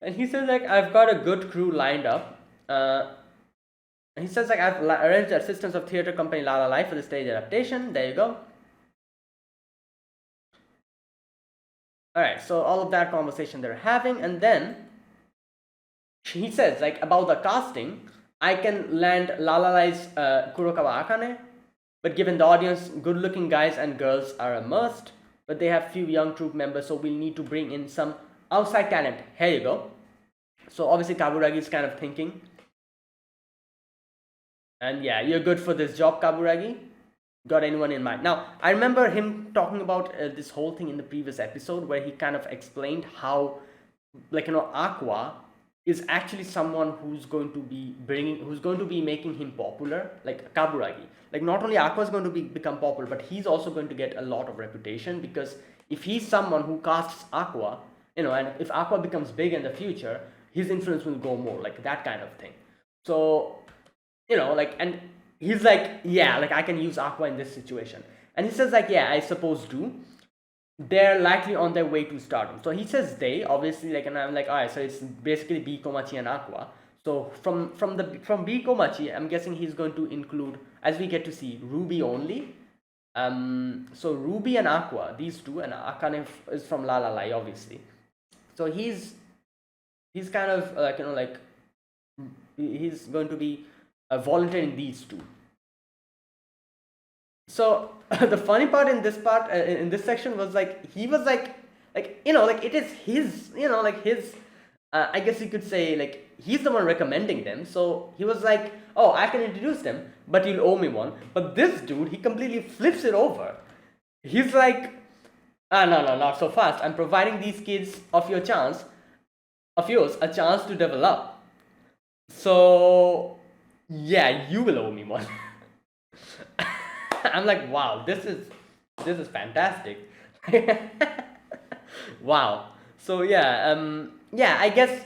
And he says like I've got a good crew lined up. And he says like I've arranged the assistance of theater company La La Life for the stage adaptation. There you go. All right. So all of that conversation they're having, and then he says like about the casting, I can land La La Lai's Kurokawa Akane, but given the audience, good-looking guys and girls are a must. But they have few young troupe members, so we'll need to bring in some outside talent. Here you go. So obviously Kaburagi is kind of thinking, and yeah, you're good for this job, Kaburagi. Got anyone in mind? Now I remember him talking about this whole thing in the previous episode where he kind of explained how, like Aqua is actually someone who's going to be making him popular, like Kaburagi. Like not only Aqua is going to become popular, but he's also going to get a lot of reputation, because if he's someone who casts Aqua, and if Aqua becomes big in the future, his influence will go more, like that kind of thing. So, like, and he's like, yeah, like I can use Aqua in this situation. And he says like, yeah, I suppose do. They're likely on their way to stardom. So he says they, obviously, like, and I'm like, all right, so it's basically B Komachi and Aqua. So from B Komachi, I'm guessing he's going to include, as we get to see, Ruby only. So Ruby and Aqua, these two, and Akane is from La La Lai, obviously. So he's kind of like he's going to be volunteering these two. So the funny part in this section was like he was like it is his like his I guess you could say like he's the one recommending them. So he was like, oh, I can introduce them, but you'll owe me one. But this dude, he completely flips it over. He's like, no, not so fast. I'm providing these kids of yours a chance to develop. So yeah, you will owe me one. I'm like, wow, this is fantastic. Wow. So yeah, I guess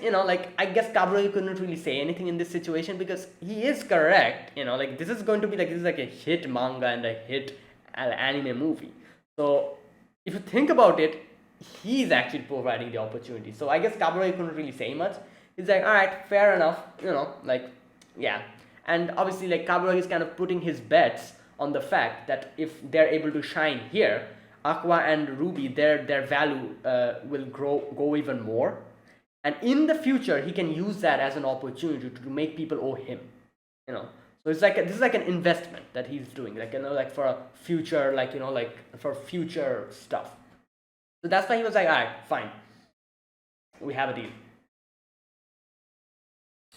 I guess Kaburagi couldn't really say anything in this situation, because he is correct. Like this is like a hit manga and a hit anime movie. So if you think about it, he's actually providing the opportunity. So I guess Kaburagi couldn't really say much. He's like, all right, fair enough, like, yeah. And obviously, like, Kaburagi is kind of putting his bets on the fact that if they're able to shine here, Aqua and Ruby, their value will go even more, and in the future he can use that as an opportunity to make people owe him, you know. So it's like this is like an investment that he's doing, like, like for a future, like, like for future stuff. So that's why he was like, all right, fine, we have a deal.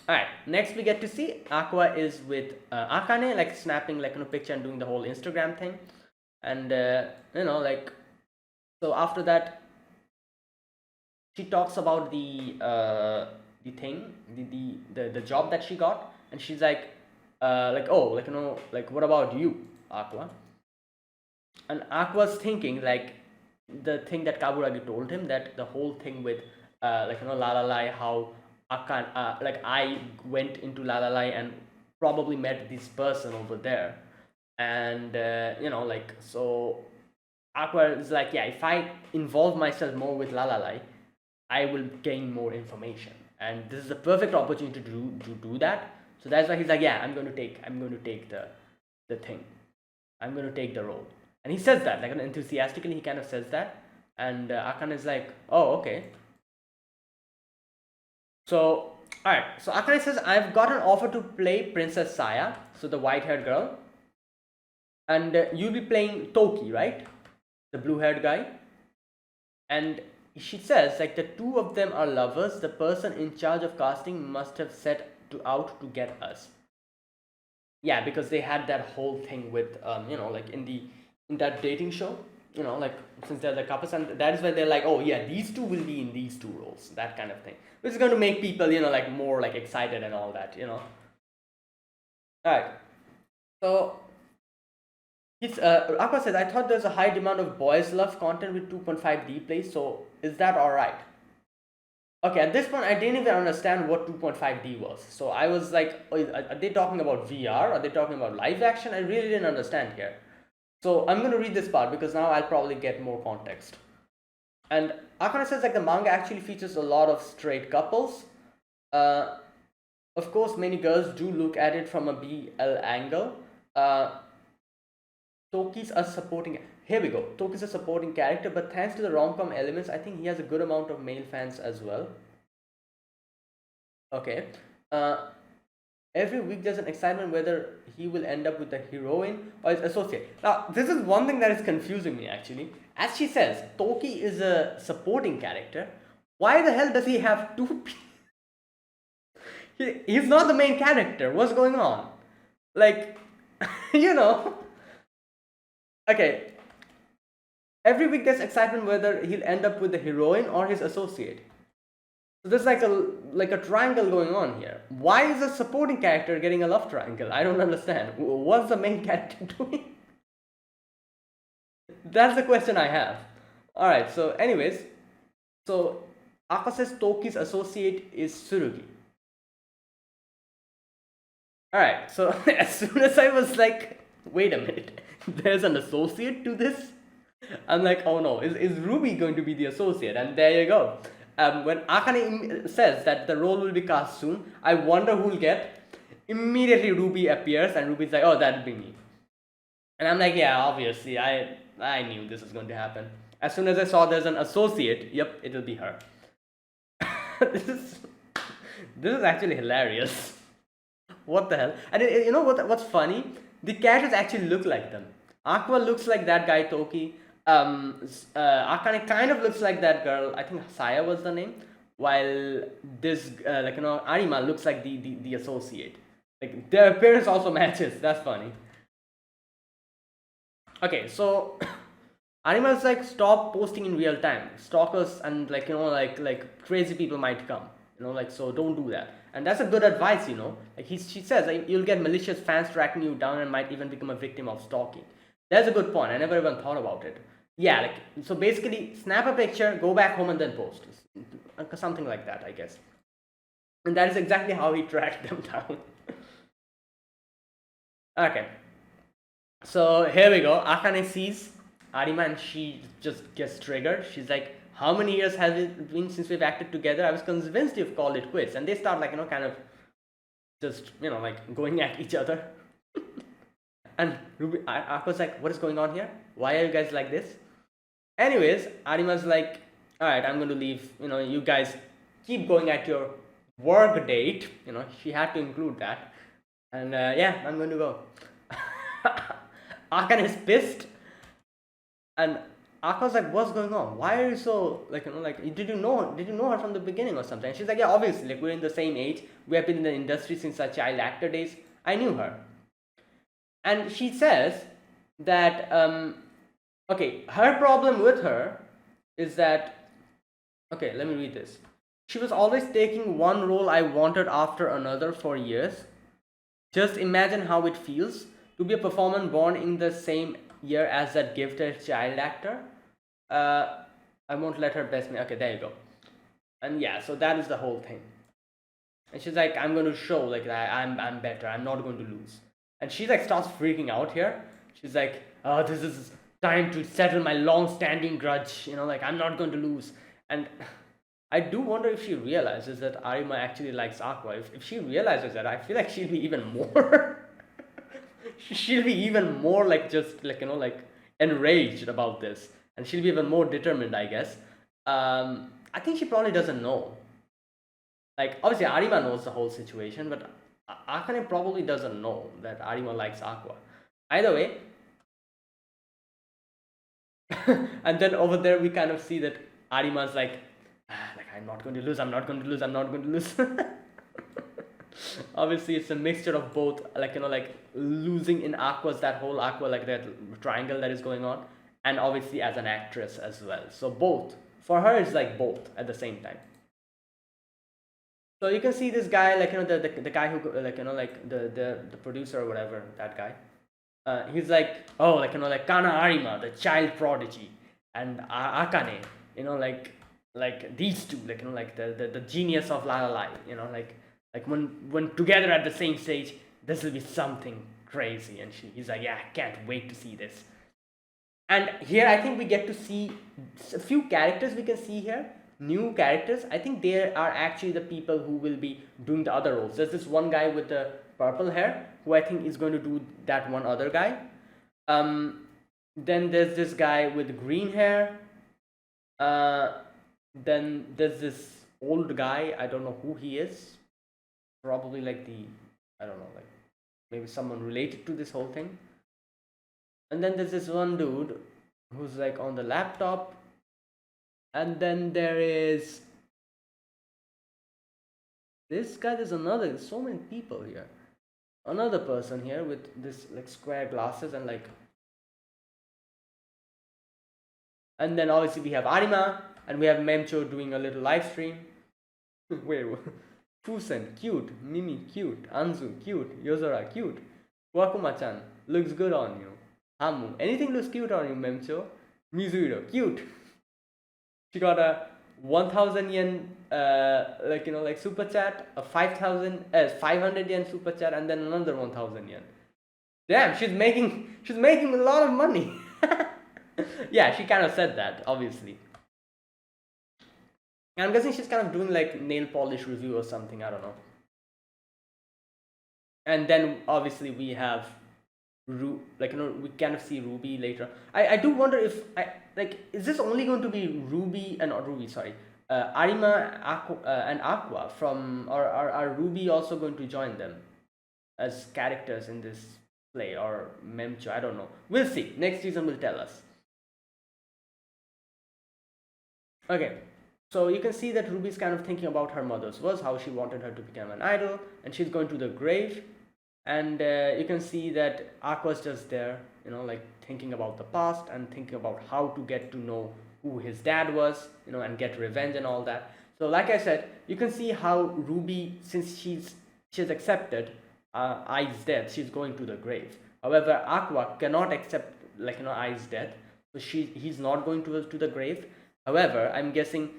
All right, next we get to see Aqua is with Akane, like snapping, like, picture and doing the whole Instagram thing. And like, so after that she talks about the thing, the job that she got, and she's like, oh, like, like, what about you, Aqua? And Aqua's thinking, like, the thing that Kaburagi told him, that the whole thing with like, Lalai, how like, I went into Lalai and probably met this person over there, and like, so Aqua is like, yeah, if I involve myself more with Lalai, I will gain more information, and this is the perfect opportunity to do that. So that's why he's like, yeah, I'm going to take the thing, I'm going to take the role. And he says that, like, enthusiastically, he kind of says that. And Akane is like, oh, okay. So, alright, so Akane says, I've got an offer to play Princess Saya, so the white-haired girl, and you'll be playing Toki, right, the blue-haired guy. And she says, like, the two of them are lovers. The person in charge of casting must have set out to get us. Yeah, because they had that whole thing with like, in that dating show, like, since they're the couples, and that is why they're like, oh yeah, these two will be in these two roles, that kind of thing, which is going to make people, like, more, like, excited and all that, Alright, so Aqua says, I thought there's a high demand of boys love content with 2.5D plays, so is that alright? Okay, at this point I didn't even understand what 2.5D was, so I was like, oh, are they talking about VR, are they talking about live action? I really didn't understand here. So I'm going to read this part because now I'll probably get more context. And Akane says, like, the manga actually features a lot of straight couples. Of course, many girls do look at it from a BL angle. Toki's a supporting... Here we go. Toki's a supporting character, but thanks to the rom-com elements, I think he has a good amount of male fans as well. Okay. Every week there's an excitement whether he will end up with the heroine or his associate. Now, this is one thing that is confusing me, actually. As she says, Toki is a supporting character. Why the hell does he have two people? He's not the main character. What's going on? Like, Okay. Every week there's excitement whether he'll end up with the heroine or his associate. So there's like a triangle going on here. Why is a supporting character getting a love triangle? I don't understand. What's the main character doing? That's the question I have. Alright, so anyways, so Aka says Toki's associate is Tsurugi. Alright, so as soon as I was like, wait a minute, there's an associate to this? I'm like, oh no, is Ruby going to be the associate? And there you go. When Akane says that the role will be cast soon, I wonder who will get. Immediately Ruby appears and Ruby's like, oh, that'll be me. And I'm like, yeah, obviously, I knew this was going to happen. As soon as I saw there's an associate, yep, it'll be her. this is actually hilarious. What the hell? And you know what's funny? The characters actually look like them. Aqua looks like that guy Toki. Akane kind of looks like that girl. I think Saya was the name. While this, Arima looks like the associate. Like, their appearance also matches. That's funny. Okay, so Arima's like, stop posting in real time. Stalkers and like crazy people might come. So don't do that. And that's a good advice, Like she says, like, you'll get malicious fans tracking you down and might even become a victim of stalking. That's a good point. I never even thought about it. Yeah, like, so basically, snap a picture, go back home and then post. Something like that, I guess. And that is exactly how he tracked them down. Okay. So here we go. Akane sees Arima and she just gets triggered. She's like, how many years has it been since we've acted together? I was convinced you've called it quits. And they start like, kind of just, like going at each other. And I was like, what is going on here? Why are you guys like this? Anyways, Arima's like, all right, I'm going to leave. You guys keep going at your work date. She had to include that. And yeah, I'm going to go. Akan is pissed. And Akan's like, what's going on? Why are you so, did you know her from the beginning or something? And she's like, yeah, obviously, we're in the same age. We have been in the industry since our child actor days. I knew her. And she says that, okay, her problem with her is that, okay, let me read this. She was always taking one role I wanted after another for years. Just imagine how it feels to be a performer born in the same year as that gifted child actor. I won't let her best me. Okay, there you go. And yeah, so that is the whole thing. And she's like, I'm going to show like that I'm better. I'm not going to lose. And she like starts freaking out here. She's like, oh, this is time to settle my long-standing grudge. I'm not going to lose. And I do wonder if she realizes that Arima actually likes Aqua. If she realizes that, I feel like she'll be even more she'll be even more like just like enraged about this, and she'll be even more determined, I guess. I think she probably doesn't know. Like obviously Arima knows the whole situation, but Akane probably doesn't know that Arima likes Aqua. Either way. And then over there we kind of see that Arima's like I'm not going to lose, I'm not going to lose, I'm not going to lose. Obviously it's a mixture of both, like losing in Aqua's, that whole Aqua, like that triangle that is going on, and obviously as an actress as well. So both for her, it's like both at the same time. So you can see this guy, the guy who the producer or whatever, that guy. He's like, oh, Kana Arima, the child prodigy, and Akane, like these two, the genius of La La Lai, like when together at the same stage, this will be something crazy. And he's like, yeah, I can't wait to see this. And here I think we get to see a few characters we can see here, new characters. I think they are actually the people who will be doing the other roles. There's this one guy with the purple hair who I think is going to do that one other guy. Then there's this guy with green hair. Then there's this old guy, I don't know who he is. Probably I don't know, maybe someone related to this whole thing. And then there's this one dude who's on the laptop. And then there is this guy. There's so many people here. Another person here with this square glasses and then obviously we have Arima, and we have Memcho doing a little live stream. Wait, Fusen, cute. Mimi, cute. Anzu, cute. Yozora, cute. Wakuma-chan, looks good on you. Hamu, anything looks cute on you, Memcho. Mizuhiro, cute. She got a 1,000 yen, super chat, a 500 yen super chat, and then another 1,000 yen. Damn, she's making a lot of money. Yeah, she kind of said that, obviously. I'm guessing she's kind of doing nail polish review or something, I don't know. And then obviously we have we kind of see Ruby later. I do wonder if is this only going to be Ruby and not Ruby, sorry. Arima and Aqua from, or are Ruby also going to join them as characters in this play, or Memcho? I don't know. We'll see. Next season will tell us. Okay. So you can see that Ruby's kind of thinking about her mother's words, how she wanted her to become an idol, and she's going to the grave. And you can see that Aqua's just there, thinking about the past and thinking about how to get to know who his dad was, and get revenge and all that. So like I said, you can see how Ruby, since she's accepted Ai's death, she's going to the grave. However, Aqua cannot accept Ai's death, so he's not going to the grave. However, I'm guessing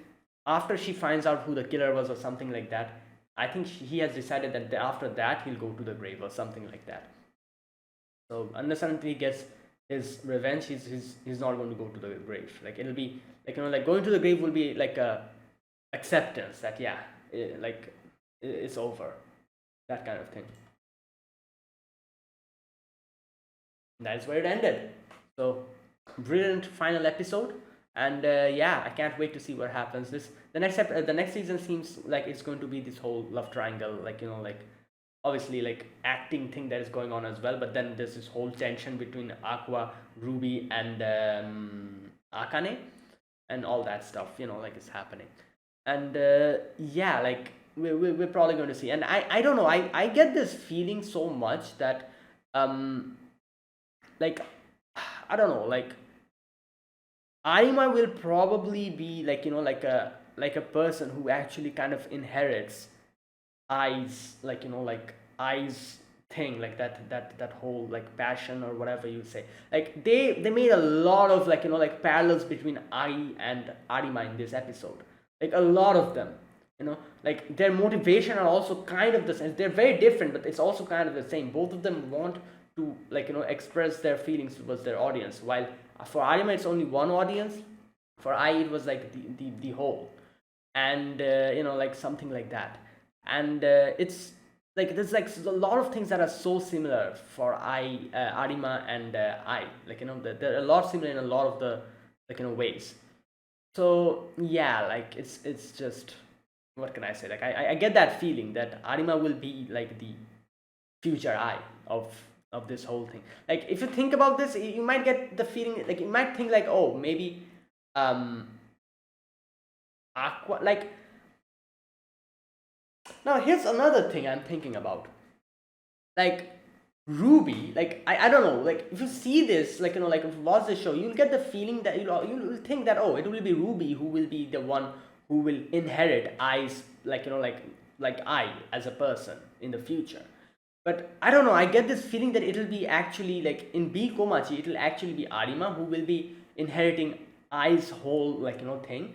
after she finds out who the killer was or something like that, I think he has decided that after that he'll go to the grave or something like that. So unless until he gets his revenge. He's not going to go to the grave. Like it'll be like like going to the grave will be like a acceptance that yeah, like it's over, that kind of thing. That's where it ended. So brilliant final episode, and yeah, I can't wait to see what happens. The next season seems like it's going to be this whole love triangle, like like obviously like acting thing that is going on as well. But then there's this whole tension between Aqua, Ruby, and Akane, and all that stuff. Like is happening, and yeah, like we're probably going to see. And I don't know. I get this feeling so much that um like I don't know, like Arima will probably be like like a person who actually kind of inherits eyes, like like eyes thing, like that whole like passion or whatever you say. Like they made a lot of like like parallels between Ai and Arima in this episode, like a lot of them. Like their motivation are also kind of the same. They're very different, but it's also kind of the same. Both of them want to like express their feelings towards their audience, while for Arima it's only one audience. For Ai it was like the whole, and like something like that. And it's like there's like a lot of things that are so similar for Arima and Ai, like they're a lot similar in a lot of the like ways. So yeah, like it's just, what can I say, like I get that feeling that Arima will be like the future Ai of this whole thing. Like if you think about this, you might get the feeling, like you might think like, oh, maybe um Aqua, like now here's another thing I'm thinking about. Like Ruby, like I don't know, like if you see this, like like if you watch the show, you'll get the feeling that you'll think that, oh, it will be Ruby who will be the one who will inherit Ai's, like like Ai as a person in the future. But I don't know, I get this feeling that it'll be actually like in B Komachi, it'll actually be Arima who will be inheriting Ai's whole like thing.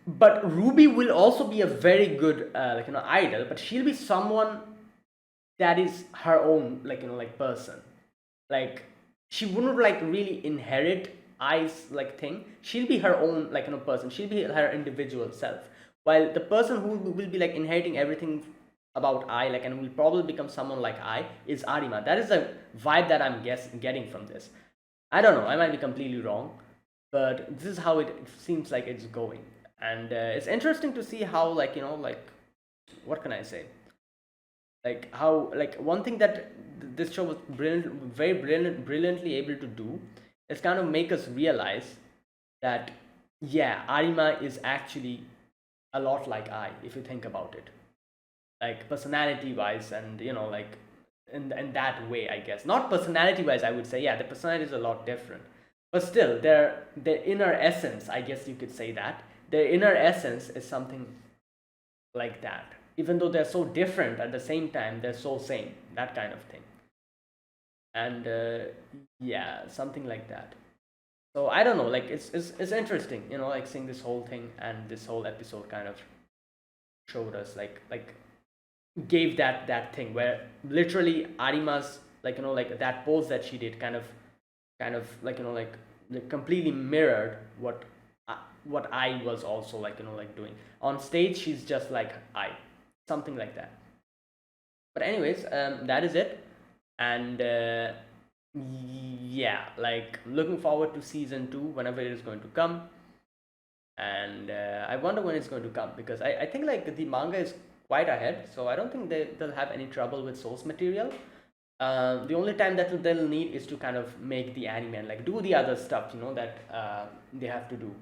But Ruby will also be a very good like idol, but she'll be someone that is her own like like person. Like she wouldn't like really inherit I's like thing. She'll be her own like person. She'll be her individual self. While the person who will be like inheriting everything about I, like, and will probably become someone like I, is Arima. That is the vibe that I'm getting from this. I don't know, I might be completely wrong, but this is how it seems like it's going. And it's interesting to see how like like, what can I say, like how, like one thing that this show was brilliantly able to do is kind of make us realize that yeah, Arima is actually a lot like I, if you think about it, like personality wise, and like in that way, I guess. Not personality wise, I would say, yeah, the personality is a lot different, but still their inner essence, I guess you could say that their inner essence is something like that. Even though they're so different, at the same time they're so same, that kind of thing. And yeah, something like that. So I don't know, like it's interesting, like seeing this whole thing, and this whole episode kind of showed us like gave that thing where literally Arima's like like that pose that she did kind of like like completely mirrored what I was also like like doing on stage. She's just like I, something like that. But anyways, that is it. And yeah, like looking forward to season 2 whenever it is going to come. And I wonder when it's going to come, because I think like the manga is quite ahead, so I don't think they'll have any trouble with source material. The only time that they'll need is to kind of make the anime and like do the other stuff that they have to do.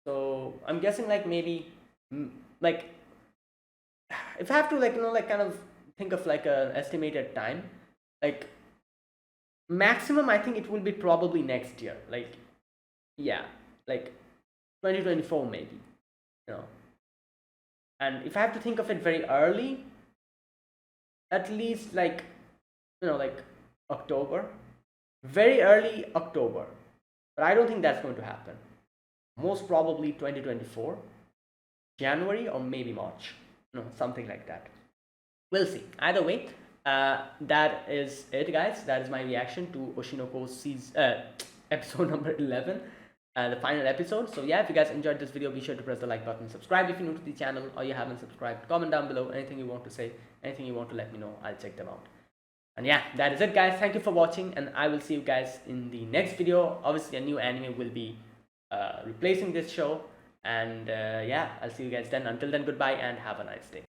So I'm guessing like maybe like if I have to like like kind of think of like an estimated time, like maximum I think it will be probably next year, like yeah, like 2024 maybe, you know. And if I have to think of it very early, at least like like October, very early October. But I don't think that's going to happen. Most probably 2024 January or maybe March, something like that. We'll see. Either way, that is it, guys. That is my reaction to Oshinoko's episode number 11, the final episode. So yeah, if you guys enjoyed this video, be sure to press the like button, subscribe if you're new to the channel or you haven't subscribed, comment down below anything you want to say, anything you want to let me know. I'll check them out. And yeah, that is it, guys. Thank you for watching, and I will see you guys in the next video. Obviously a new anime will be replacing this show, and yeah, I'll see you guys then. Until then, goodbye and have a nice day.